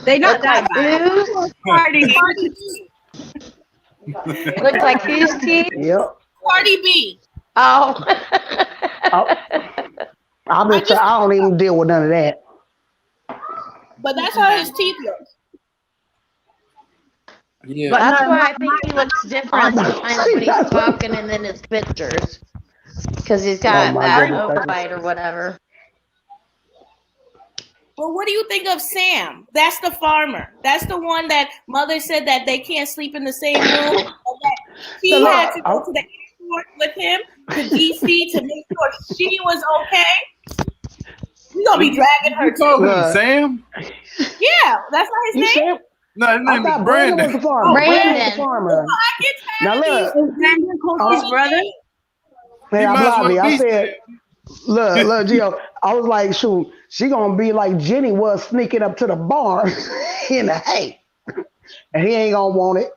They not that bad. Party. Looks like whose teeth? Yep. Cardi B. Oh. I don't even deal with none of that. But that's how his teeth look. Yeah. But that's why I think he looks different sometimes when he's talking and then his pictures. Because he's got that overbite or whatever. But what do you think of Sam? That's the farmer. That's the one that mother said that they can't sleep in the same room. And that she had to go to the airport with him to DC to make sure she was okay. We gonna be dragging her too. Sam? Yeah, that's not his name. No, his name is Brandon. Was the farmer. Brandon. Was the farmer. I get Now tired look, of Brandon His brother. hey, might as well I be said, look, Gio, I was like, shoot, she gonna be like Jenny was sneaking up to the barn in the hay, and he ain't gonna want it.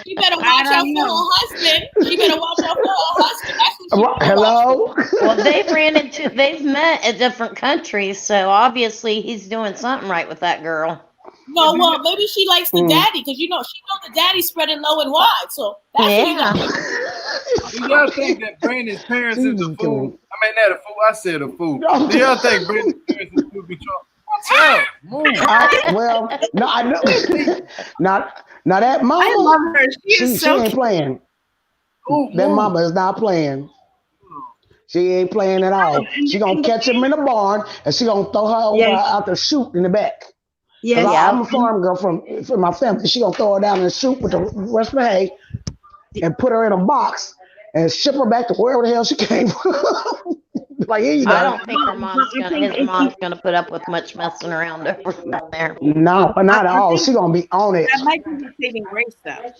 She better watch out for her husband. She better watch out for her husband. That's what she Hello. Well, they've met at different countries, so obviously he's doing something right with that girl. No, well, maybe she likes the daddy because she knows the daddy's spreading low and wide. So that's what you got. Do y'all think that Brandon's parents is a fool? I mean, not a fool. I said a fool. Do y'all think Brandon's parents is fool control? Well, no, I know. Not that mama. I love her. She ain't playing. That mama is not playing. She ain't playing at all. She gonna catch him in the barn and she gonna throw her over out the chute in the back. Yeah, I'm a farm girl from my family. She gonna throw her down in the chute with the rest of the hay and put her in a box and ship her back to wherever the hell she came from. Like, here you go. I don't think his mom's gonna put up with much messing around over there. No, not at all. She gonna be on it. That might be the saving grace, though.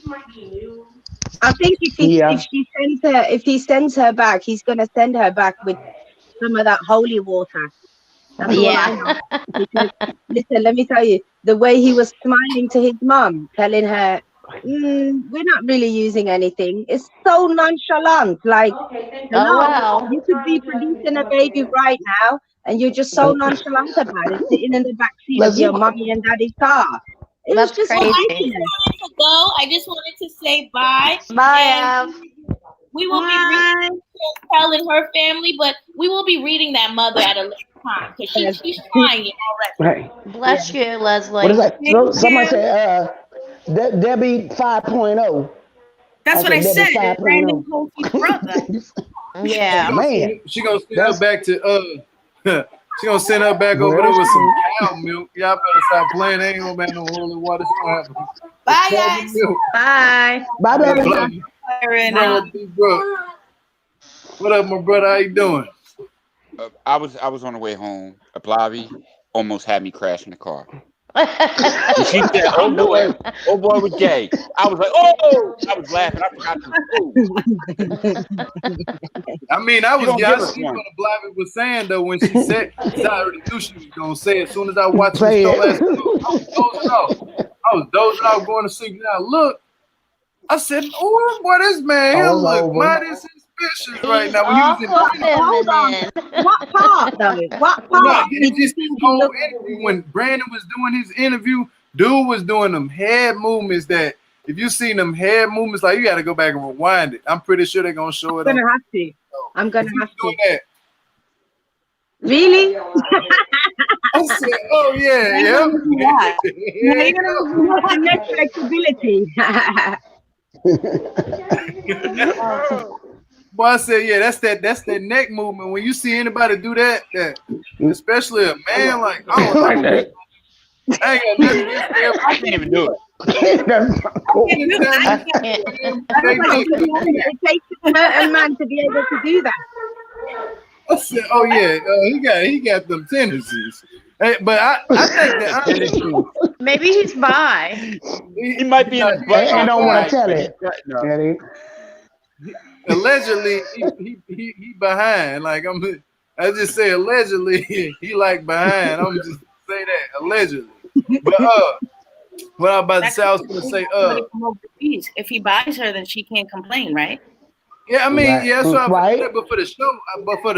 I think if he sends her back, he's gonna send her back with some of that holy water. That's all I know. Because, listen, let me tell you, the way he was smiling to his mum, telling her, we're not really using anything. It's so nonchalant. Like, you could be producing a baby right now, and you're just so nonchalant about it, sitting in the back seat of your mommy and daddy's car. That's just crazy. I just wanted to say bye. Bye. We will be reading Chantel and her family, but we will be reading that mother at a later time because she's trying already. Right. Bless you, Leslie. What is that? Somebody said Debbie 5.0. That's what I said. 5.0. Brandon Colty's brother. Yeah. Man. She gonna send her back to she gonna send her back over there with some cow milk. Y'all better stop playing. Ain't gonna be no holy water. Bye, guys. Bye. Bye, baby. What up, my brother? How you doing? I was on the way home. A Blavy almost had me crash in the car. And she said, "Oh boy was gay." I was like, "Oh!" I was laughing. I forgot to. I mean, I was guessing what the Blavy was saying though when she said. I already knew she was gonna say it. As soon as I watched the show last night, I was dozing off. I was dozing off, going to sleep. Now look, I said, "Oh boy, this man look mighty suspicious right now." Hold on. What part though? What part? When Brandon was doing his interview, dude was doing them head movements that if you seen them head movements, like you got to go back and rewind it. I'm pretty sure they're gonna show it. I'm gonna have to. That. Really? I said, "Oh yeah, The next flexibility." Boy, I said, yeah, that's that neck movement. When you see anybody do that, especially a man, like, I don't know. I ain't got nothing against them. I can't even do it. That's cool. It takes a certain man to be able to do that. I said, oh yeah, he got them tendencies. Hey, but I think that Maybe he's bi. He might be in the butt. I don't want to tell but it. no. Eddie. allegedly he behind. Like I just say allegedly he like behind. I'm just say that allegedly. But what I'm about to say, I was gonna say if he buys her, then she can't complain, right? yeah, I mean, Right. yeah, so Right. but for the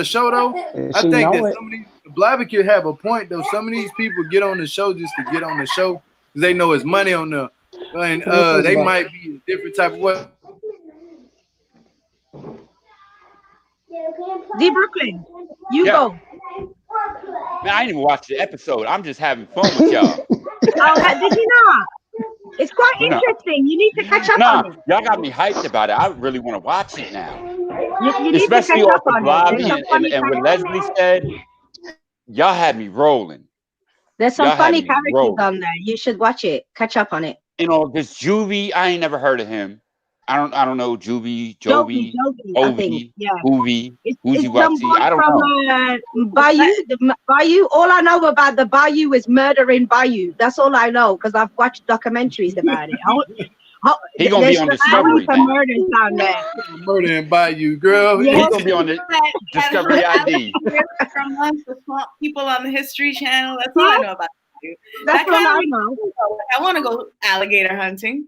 show though, I She think know that it. some of these Blabby could have a point though. Some of these people get on the show just to get on the show because they know it's money on the, and they might be a different type of way. D Brooklyn, you Yeah. go. Man, I didn't even watch the episode. I'm just having fun with y'all. Oh, did you not? It's quite No. interesting. You need to catch up Nah, on it. y'all got me hyped about it. I really want to watch it now. You need Especially to catch off up of on it. Blobby There's some funny and what characters. Leslie said. Y'all had me rolling. There's some Y'all had funny me characters rolling. on there. You should watch it. Catch up on it. You know, this Juvie, I ain't never heard of him. I don't know Juvie, Jovi, Jovi, I think. Ovi, Yeah. Hoovie, It's Woozy some Wutsy. boy I don't from know. Bayou. The Bayou. All I know about the Bayou is murder in Bayou. That's all I know because I've watched documentaries about it. He gonna be on Discovery some now. murders down there. Murder and Bayou, girl. Yeah. He gonna be on the Discovery ID. From us, the swamp people on the History Channel. That's all I know about you. That's all I know. I want to go alligator hunting.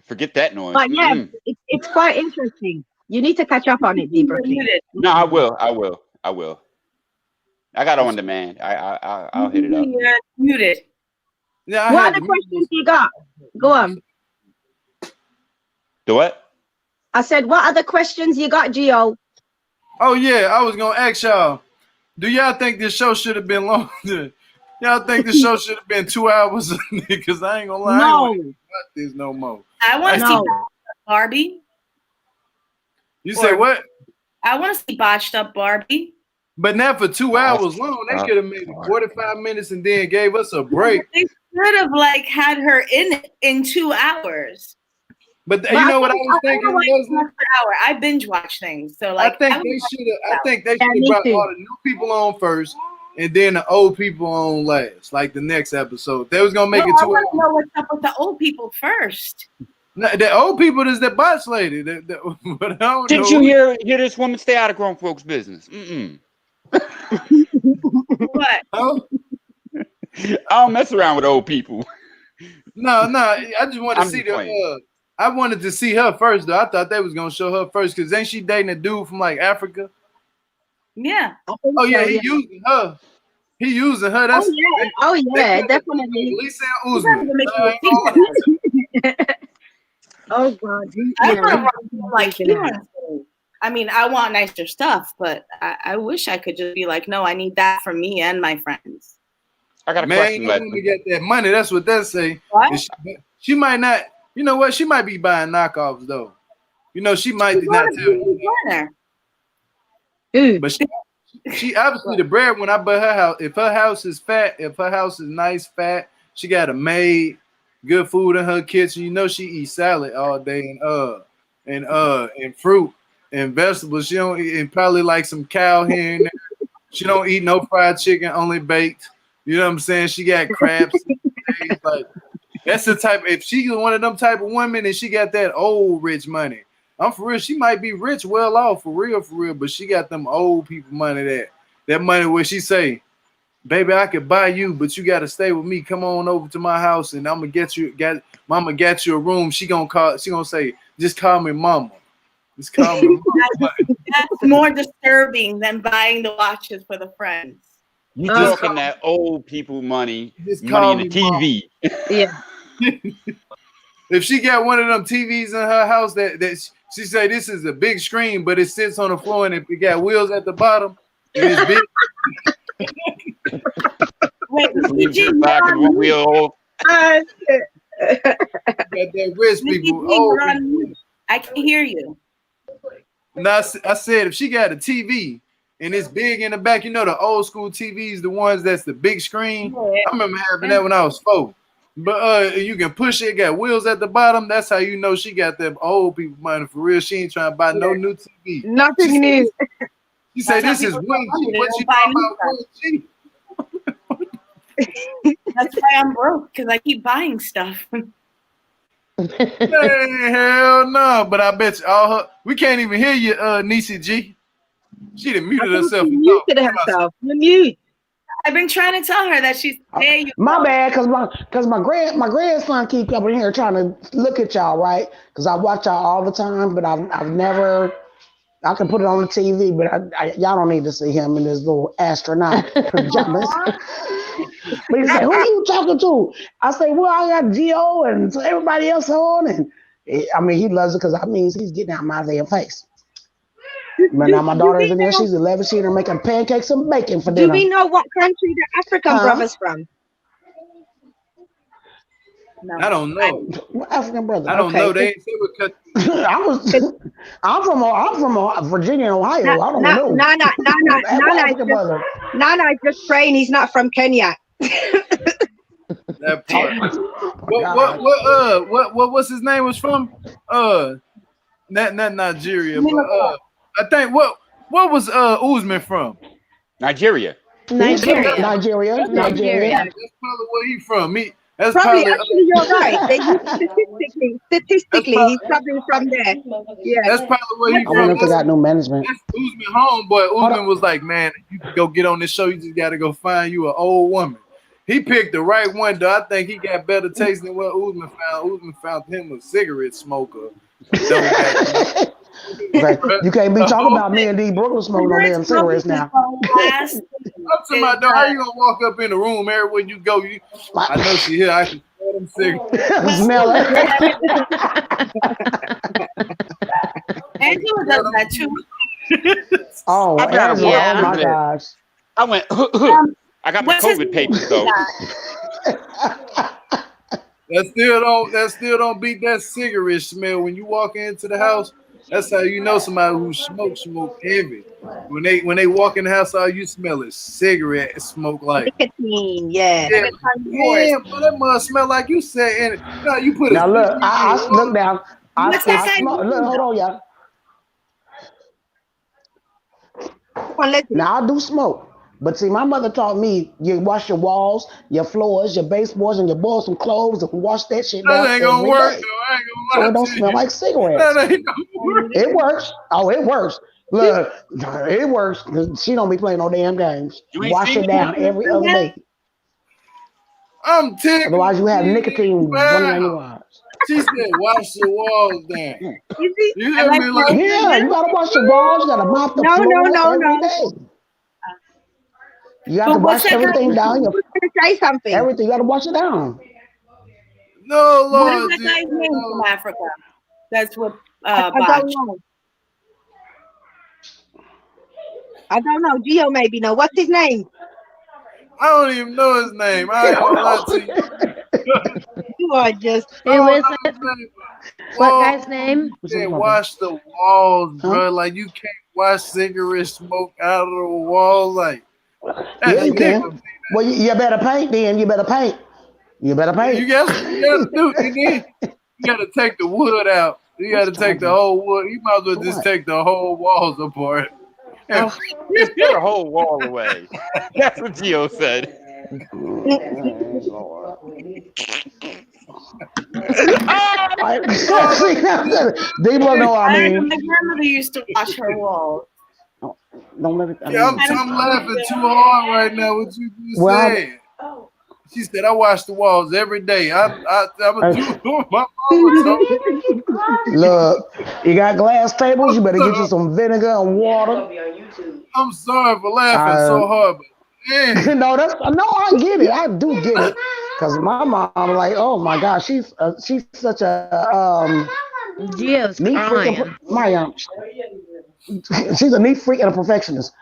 Forget that noise. But yeah, it's quite interesting. You need to catch up on it, deeper. No, I will. I got on demand. I'll hit it up. You're muted. Yeah, What other questions you got? Go on. The what? I said, what other questions you got, Gio? Oh yeah, I was gonna ask y'all. Do y'all think this show should have been longer? Y'all think this show should have been 2 hours? Because I ain't gonna lie, I ain't No. wanna watch this no more. I want to No. see Barbie. You say what? I want to see botched up Barbie. But not for 2 hours long. They could have made it 45 minutes and then gave us a break. They should have had her in it in 2 hours. But you know what I was thinking? Hour. I binge watch things, so I think they should have brought all the new people on first, and then the old people on last, like the next episode. They was gonna make it 2 hours. I want to know what's up with the old people first. No, the old people is the boss lady. But I don't Didn't know. you hear this woman stay out of grown folks' business? What? Oh? I don't mess around with old people. No. I just want to see the. I wanted to see her first, though. I thought they was gonna show her first, because ain't she dating a dude from like Africa? Yeah. Oh yeah, he using her. He using her. That's Definitely. Lisa Uzman. Oh God. I mean, I want nicer stuff, but I wish I could just be like, no, I need that for me and my friends. I got a question. Man, you get that money. That's what they say. What? She might not. You know what? She might be buying knockoffs though. You know, she might not tell. But she obviously the breadwinner. But her house, if her house is fat, if her house is nice, fat, she got a maid, good food in her kitchen. You know, she eats salad all day and fruit and vegetables. She don't eat, and probably like some cow here and there. She don't eat no fried chicken, only baked. You know what I'm saying? She got crabs. Like that's the type. If she's one of them type of women and she got that old rich money, I'm for real. She might be rich, well off, for real. But she got them old people money. That money where she say, "Baby, I could buy you, but you got to stay with me. Come on over to my house, and I'm gonna get you. Mama got you a room. She gonna say, just call me mama. Just call me mama." That's more disturbing than buying the watches for the friends. You talking that old people money in the TV. Yeah. If she got one of them TVs in her house that she say this is a big screen, but it sits on the floor and it got wheels at the bottom, and it's big. Wait, back and one wheel. Got that rich people. I can hear you. Now I said if she got a TV and it's big in the back, you know the old school TVs, the ones that's the big screen. I remember having that when I was 4. But you can push it. Got wheels at the bottom. That's how you know she got that old people money for real. She ain't trying to buy no new TV. Nothing new. She said this is Wing G. What you know about Wing G? That's why I'm broke, because I keep buying stuff. Hey, hell no. But I bet you all her. We can't even hear you, Niecy G. She done muted herself. She muted herself. You're mute. I've been trying to tell her that she's there. You my bad, cause my grandson keep coming here trying to look at y'all, right? Cause I watch y'all all the time, but I've never. I can put it on the TV, but y'all don't need to see him in his little astronaut pajamas. But he said, "Who are you talking to?" I say, "Well, I got Gio and everybody else on," and I mean, he loves it because I mean, he's getting out my damn face. But now my daughter's in there. She's 11. She's making pancakes and bacon for dinner. Do we know what country the African brothers from? No. I don't know. African brother. I don't know. They ain't say what country. I'm from Virginia and Ohio. I don't know. Nana is just praying he's not from Kenya. That part. What's his name was from? Not Nigeria, but I think what was Usman from? Nigeria. Nigeria. That's probably where he from. That's probably actually you're right. Statistically, he's probably from there. Yeah. That's probably where he from. I wonder if they got no management. That's Usman homeboy. Usman was like, man, you can go get on this show. You just got to go find you an old woman. He picked the right one, though. I think he got better taste than what Usman found. Usman found him a cigarette smoker. You can't be talking about me and D. Brooklyn smoking no damn cigarettes now. I'm talking about, though, how you gonna walk up in the room everywhere you go? I know she here. I can smell them cigarettes. Smell it. Angela does that too. Oh, Angela, oh my gosh. I went. I got my COVID papers though. That still don't beat that cigarette smell when you walk into the house. That's how you know somebody who smoke heavy. When they walk in the house, all you smell is cigarette smoke, like nicotine. Yeah, but that must smell like you said. And no, you put now look. I look down. I smell. Look, hold on, y'all. Now I do smoke. But see, my mother taught me you wash your walls, your floors, your baseboards, and you boil some clothes and wash that shit down. That ain't gonna work, though. I ain't gonna lie. So it don't smell like cigarettes. That ain't gonna work. It works. Oh, it works. Look, it works. She don't be playing no damn games. Wash it down every other day. I'm tickled. Otherwise, you have nicotine running in your eyes. She said, "Wash the walls down." You hear me? Like, yeah, you gotta wash the walls. You gotta mop the floor every day. You got to wash everything down. Say something. Everything. You got to wash it down. No, Lord. What is that guy's name from Africa? That's what. I don't know. I don't know. Gio maybe know. What's his name? I don't even know his name. I ain't gonna lie to you. You are just. Who is it? What guy's name? You can't wash the walls, bro. Like you can't wash cigarette smoke out of the wall, like. Yeah, you can. Well, you better paint then. You better paint. You better paint. You got to do it. You got to take the wood out. You got to take the whole wood. You might as well just take the whole walls apart. Just get a whole wall away. That's what Gio said. People know what I mean. My grandmother used to wash her walls. Don't let it. I'm laughing too hard right now. What you just said? She said, "I wash the walls every day." I'm a do my mama. Look, you got glass tables. You better get you some vinegar and water. I'm sorry for laughing so hard, but no, I get it. I do get it. Cause my mom, like, oh my gosh, she's such a Gio's crying. She's a neat freak and a perfectionist.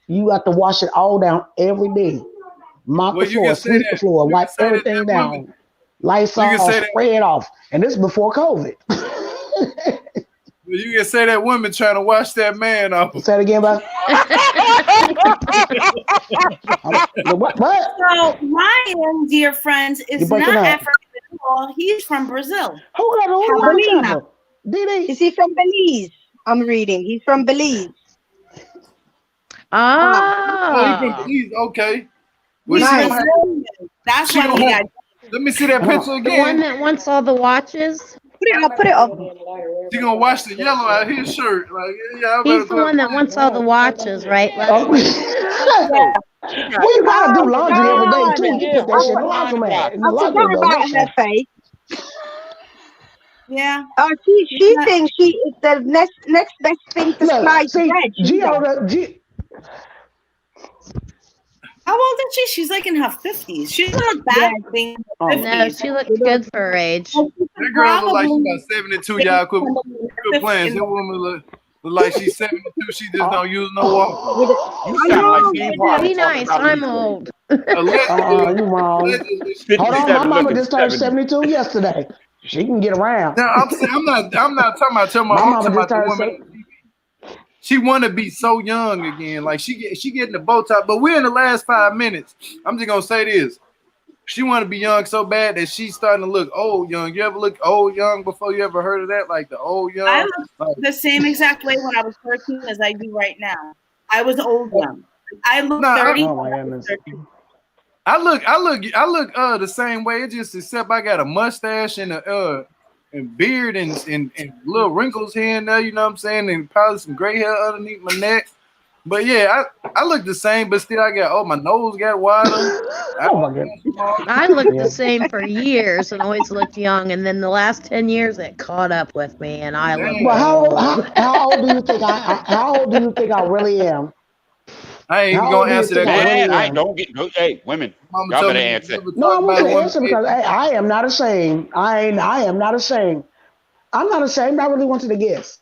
You have to wash it all down every day. Mop the floor, sweep the floor, wipe everything down. Lights off, spray it off. And this is before COVID. You can say that woman trying to wash that man off. Say it again, bud. What? So Ryan, dear friends, is not African all, he's from Brazil. Who got a Carolina. Didi? Is he from Belize? I'm reading. He's from Belize. Oh, he from Ah. Belize. Okay. He's Nice. Brazilian. That's why he got. Let me see that picture The one again. that wants all the watches. Put it up. Put it up. She gonna wash the yellow out of his shirt. Like, yeah, I better He's the one that wants all the watches, right? Oh. We gotta do laundry every day too. You put that shit in the laundromat. In the I forgot laundry about donation. Hefe. Yeah. Oh, she thinks she is the next best thing to slice bread. How old is she? She's like in her 50s. She doesn't look bad. Yeah. No, she looks good for her age. That girl look like she's about 72. Y'all quit playing. That woman look like she's 72. She just don't use no walker. You sound like Steve Harvey. Be nice. I'm old. You wrong. Hold on, my mama just turned 72 yesterday. She can get around. No, I'm not talking about my mama I'm just talking about the turned woman. She want to be so young again. Like she getting the bow tie. But we're in the last 5 minutes. I'm just gonna say this. She want to be young so bad that she's starting to look old young. You ever look old young before? You ever heard of that? Like the old young? I looked the same exact way when I was 13 as I do right now. I was old young. I look 30. Oh my goodness. I look the same way. It just except I got a mustache and a beard and little wrinkles here and there, you know what I'm saying, and probably some gray hair underneath my neck. But yeah, I look the same, but still I got my nose got wider. Oh my goodness. I looked the same for years and always looked young, and then the last 10 years it caught up with me, and I look. Well, how old do you think how old do you think I really am? I ain't even gonna answer that question. Man, I don't get no. Hey, women, Mama y'all told better me answer. No, I want to answer because I am not ashamed. I am not ashamed. I'm not ashamed. I really wanted to guess.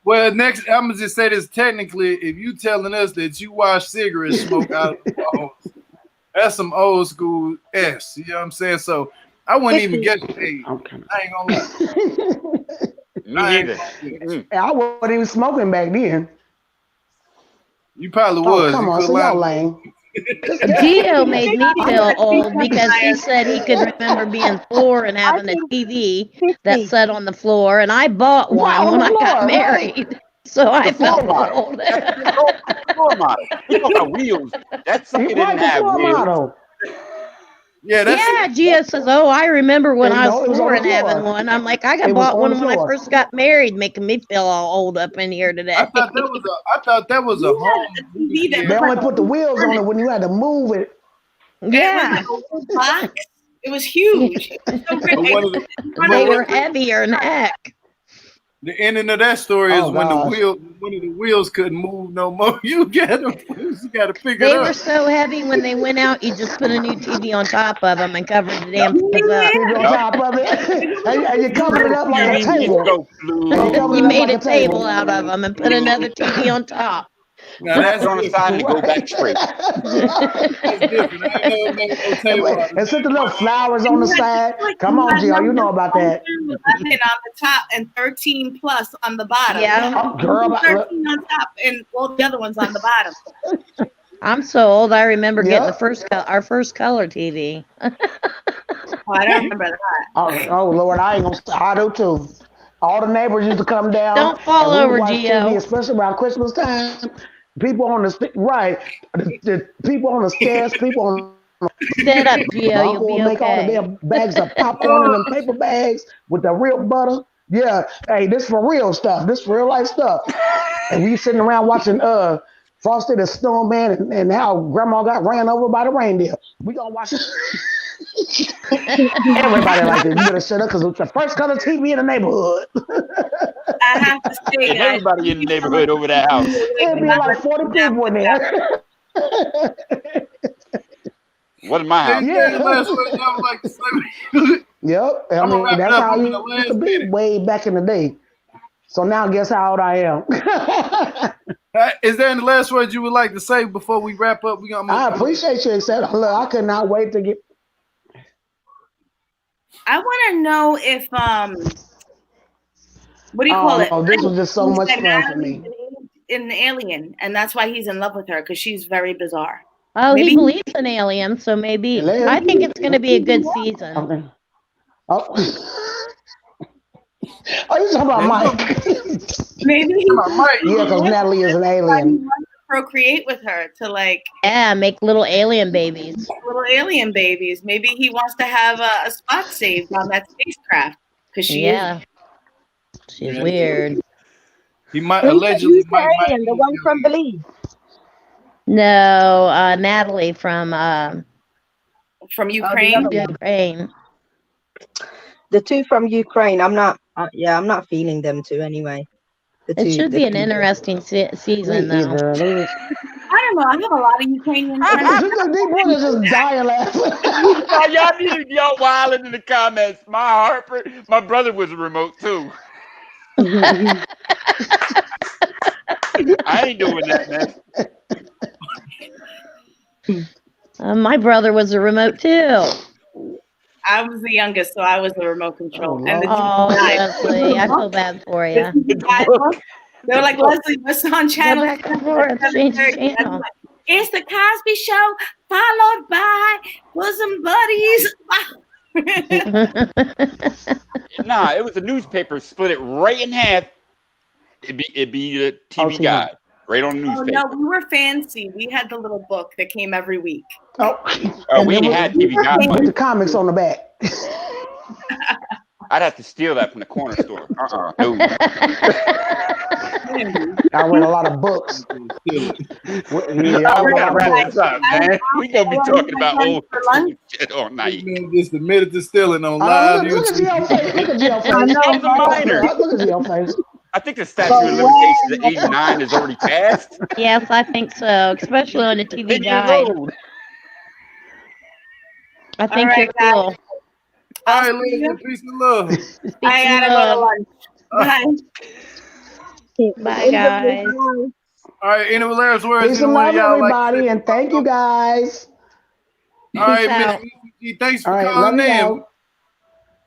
Well, next, I'm gonna just say this technically. If you telling us that you wash cigarette smoke out of the balls, that's some old school S. You know what I'm saying? So I wouldn't even guess your age. I ain't gonna lie. Me neither. I wasn't even smoking back then. You probably was. Come you on, could so lie. y'all lame. Gio made me feel old because he said he could remember being 4 and having a TV that sat on the floor, and I bought one when I got married. So I felt old. Floor model. We talking about wheels. That's something didn't have wheels. Yeah, Gio says, "Oh, I remember when I was 4 and having floor. one." I'm like, I bought one when I first got married, making me feel all old up in here today. I thought that was a home. They only put the wheels on it when you had to move it. Yeah, it was huge. They were heavier than heck. The ending of that story is when the wheels couldn't move no more. You gotta pick it up. They were so heavy when they went out, you just put a new TV on top of them and covered the damn thing up. On top of it, and you covered it up like a table. You made a table out of them and put another TV on top. Now that's on the side and go back straight. That's different. I ain't never made no table out of And sit the little flowers on the side. Come on, Gio, you know about that. 11 on the top and 13 plus on the bottom. Yeah, girl, 13 on top and all the other ones on the bottom. I'm so old. I remember getting our first color TV. Oh, I don't remember that. Oh Lord, I do too. All the neighbors used to come down. Don't fall over, Gio. Especially around Christmas time. People on the people on the stairs, people on Stand up, Gio. You'll be make all the okay. damn bags of popcorn in them paper bags with the real butter. Yeah, hey, this for real stuff. This for real life stuff. And we sitting around watching Frosty the Snowman and how Grandma got ran over by the reindeer. We gonna watch it. Everybody like this. You better shut up because it's the first color TV in the neighborhood. I have to say, everybody in the neighborhood over that house. It'd be like 40 people in there. What in my house? Yep. I mean, that's how you used to be way back in the day. So now guess how old I am. Is there any last words you would like to say before we wrap up? I appreciate you, except look, I could not wait to get. I want to know if what do you call it? Oh, this was just so much fun for me. In the Alien, and that's why he's in love with her because she's very bizarre. Oh, he believes in aliens, so maybe. I think it's going to be a good season. Oh, oh, you talking about Mike? Maybe he Yeah, because Natalie is an alien. wants to procreate with her to like make little alien babies. little alien babies. Maybe he wants to have a spot saved on that spacecraft because she's weird. He might Who's allegedly the alien? The one from Belize? No, Natalie from Ukraine. Ukraine. The two from Ukraine. I'm not. I'm not feeling them two anyway. It should be an interesting season, though. I don't know. I have a lot of Ukrainian friends. They want to just die laughing. Y'all need to y'all wilding in the comments. My brother was a remote too. I ain't doing that, man. My brother was a remote too. I was the youngest, so I was the remote control. And Leslie, I feel bad for you. They're like, Leslie, what's on channel? It's the Cosby Show, followed by Bosom Buddies. Nah, it was a newspaper. Split it right in half. It'd be the TV guide right on the newspaper. No, we were fancy. We had the little book that came every week. We ain't had TV guide. With the comics on the back. I'd have to steal that from the corner store. No. I read a lot of books. Man. We gonna be talking about old shit all night. Just admitted to stealing on live. Look at your face. Look at your face. I think the statute of limitations of 89 is already passed. Yes, I think so, especially on the TV guide. I think you're cool. All right, ladies, peace and love. I gotta go to lunch. Bye. Bye, guys. All right, any last words? Peace and love, everybody, and thank you, guys. All right, Miss ECG, thanks for calling in. All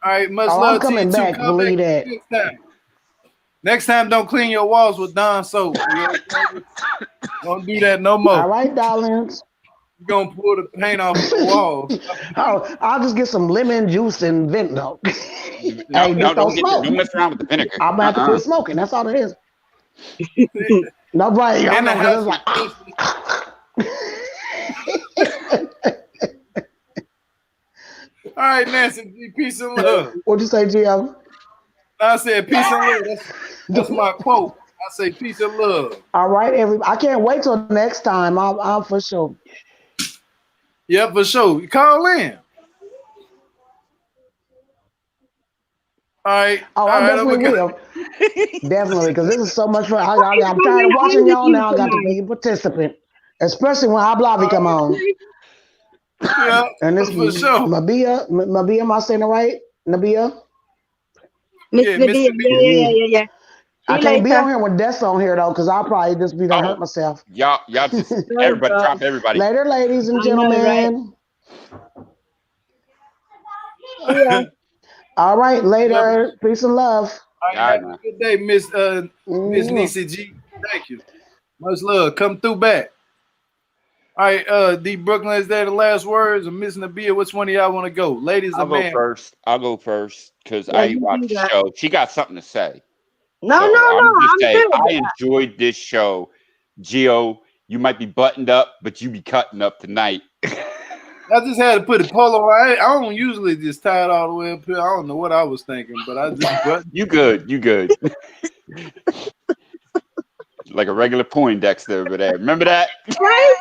right, much love to you. I'm coming back, believe that. Next time, don't clean your walls with Dawn soap. Don't do that no more. All right, darlings. You're going to pull the paint off the walls. I'll just get some lemon juice and vent. Don't mess around with the vinegar. I'm about to quit smoking. That's all it is. No, right. In the house. All right, Nancy, peace and love. What'd you say, GM? I said peace and love. That's my quote. I say peace and love. All right, everybody. I can't wait till next time. I'm for sure. Yeah, for sure. You call in. All right. Oh, I definitely will. Definitely, because this is so much fun. I'm tired of watching y'all now. I got to be a participant, especially when Ablavi come on. Yeah, and this for sure. Mabia, am I saying it right? Nabia? Miss Nabia. Yeah. I can't be on here with Des on here though, because I'll probably just be gonna hurt myself. Y'all just everybody drop everybody. Later, ladies and gentlemen. Yeah. All right, later. Peace and love. All right, have a good day, Miss Nisi G. Thank you. Much love. Come through back. All right, D Brooklyn, is that the last words? Or Miss Nabia, which one of y'all want to go? Ladies I'll or man? I'll go first because I watched the show. She got something to say. No. I enjoyed this show. Gio, you might be buttoned up, but you be cutting up tonight. I just had to put a polo on. I don't usually just tie it all the way up here. I don't know what I was thinking, but I just You good. Like a regular Poindexter over there. Remember that? Right?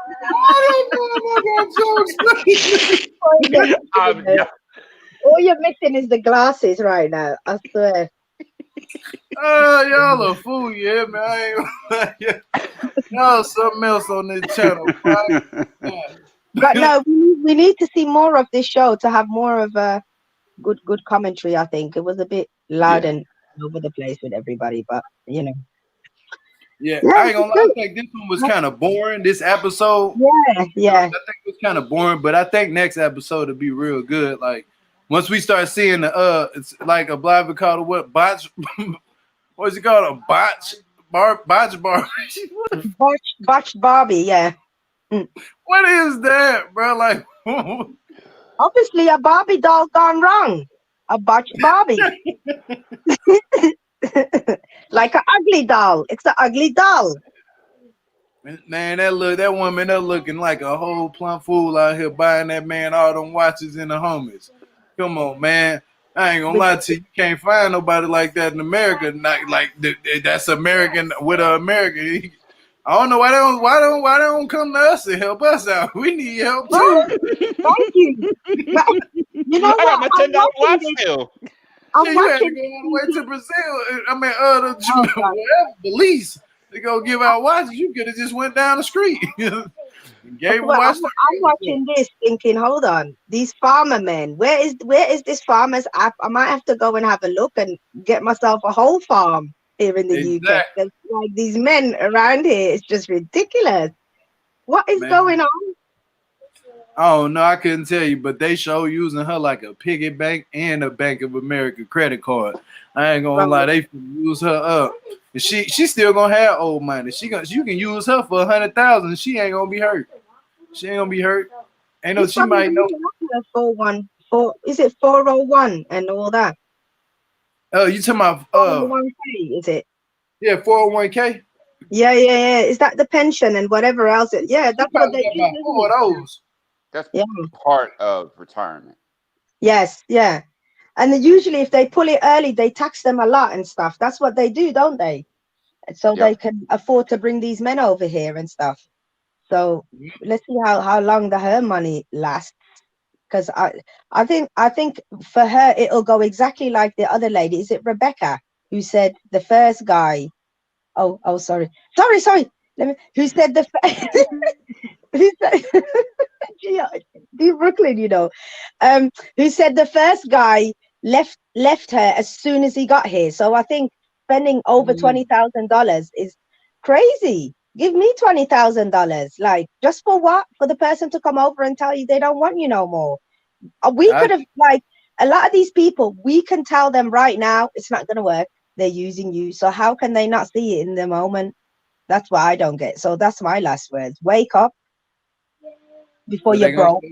All you're missing is the glasses right now. I swear. Y'all a fool, yeah, man. Y'all something else on this channel. Right? But no, we need to see more of this show to have more of a good commentary. I think it was a bit loud and over the place with everybody, but you know. Yeah, I ain't gonna lie. I think this one was kind of boring. This episode, yeah. I think it was kind of boring, but I think next episode will be real good. Like once we start seeing the it's like a blind called a what botch? What's it called? A botch botched Barbie, yeah. What is that, bro? Like, obviously a Barbie doll gone wrong. a botched Barbie. Like an ugly doll. It's an ugly doll. Man, that woman, that looking like a whole plump fool out here buying that man all them watches in the homies. Come on, man. I ain't gonna lie to you. You can't find nobody like that in America. Not like that's American with an American. I don't know why they don't come to us and help us out. We need help too. Thank you. But, you know I got what? my $10 watch still. I'm You had to watching. go all the way to Brazil. I mean, whatever, Belize. They go give out watches. You could have just went down the street. Gave them Well, watches. I'm watching this, thinking, hold on, these farmer men. Where is this farmer's app? I might have to go and have a look and get myself a whole farm here in the UK. Exactly. Like these men around here, it's just ridiculous. What is going on? Oh no, I couldn't tell you, but they show using her like a piggy bank and a Bank of America credit card. I ain't gonna lie, they use her up. And she still gonna have old money. You can use her for 100,000. She ain't gonna be hurt. She ain't gonna be hurt. Ain't no. She might know. 414. Is it 401 and all that? Oh, you talking about 401k? Is it? Yeah, 401k. Yeah. Is that the pension and whatever else? Yeah, that's what they do. Four of those. That's part of retirement. Yes, yeah. And then usually if they pull it early, they tax them a lot and stuff. That's what they do, don't they? So they can afford to bring these men over here and stuff. So let's see how long her money lasts. Because I think for her it'll go exactly like the other lady. Is it Rebecca who said the first guy? Oh, sorry. Who said the who said Brooklyn, who said the first guy left her as soon as he got here. So I think spending over $20,000 is crazy. Give me $20,000, like just for what? For the person to come over and tell you they don't want you no more. We could have, like, a lot of these people, we can tell them right now it's not going to work. They're using you. So how can they not see it in the moment? That's what I don't get. So that's my last words. Wake up before you're broke.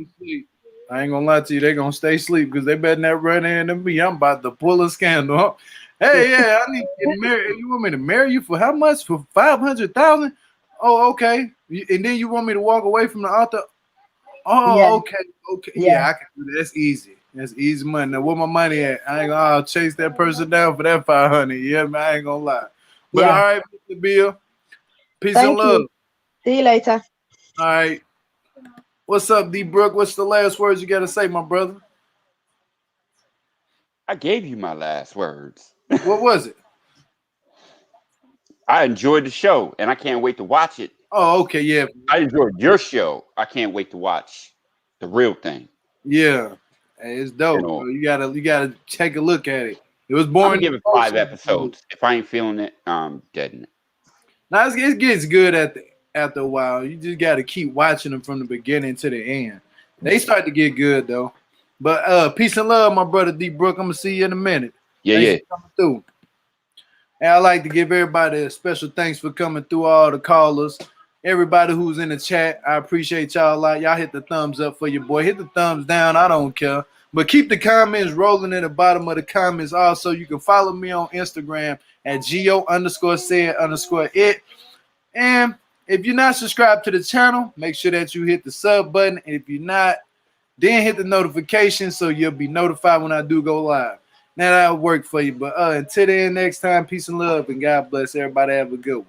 I ain't gonna lie to you, they're gonna stay asleep because they better not run into me. I'm about to pull a scandal. Hey, yeah, I need to get married. You want me to marry you for how much? For 500,000? Oh, okay. And then you want me to walk away from the altar? Oh, Yeah. okay. Yeah, I can do that. That's easy. That's easy money. Now, where my money at? I ain't gonna chase that person down for that 500. Yeah, man, I ain't gonna lie. But all right, Mr. Bill. Peace and love. See you later. All right. What's up, D Brooke? What's the last words you gotta say, my brother? I gave you my last words. What was it? I enjoyed the show, and I can't wait to watch it. Oh, okay, yeah. I enjoyed your show. I can't wait to watch the real thing. Yeah, hey, it's dope. You gotta take a look at it. It was born. I'm gonna give it 5 episodes. If I ain't feeling it, I'm dead in it. Now it gets good after a while. You just gotta keep watching them from the beginning to the end. They start to get good though. But peace and love, my brother D Brooke. I'm gonna see you in a minute. Thanks for coming through. And I'd like to give everybody a special thanks for coming through, all the callers. Everybody who's in the chat, I appreciate y'all a lot. Y'all hit the thumbs up for your boy. Hit the thumbs down. I don't care. But keep the comments rolling in the bottom of the comments. Also, you can follow me on Instagram at go_said_it. And if you're not subscribed to the channel, make sure that you hit the sub button. And if you're not, then hit the notification so you'll be notified when I do go live. Now that'll work for you. But until then, next time, peace and love, and God bless everybody. Have a good one.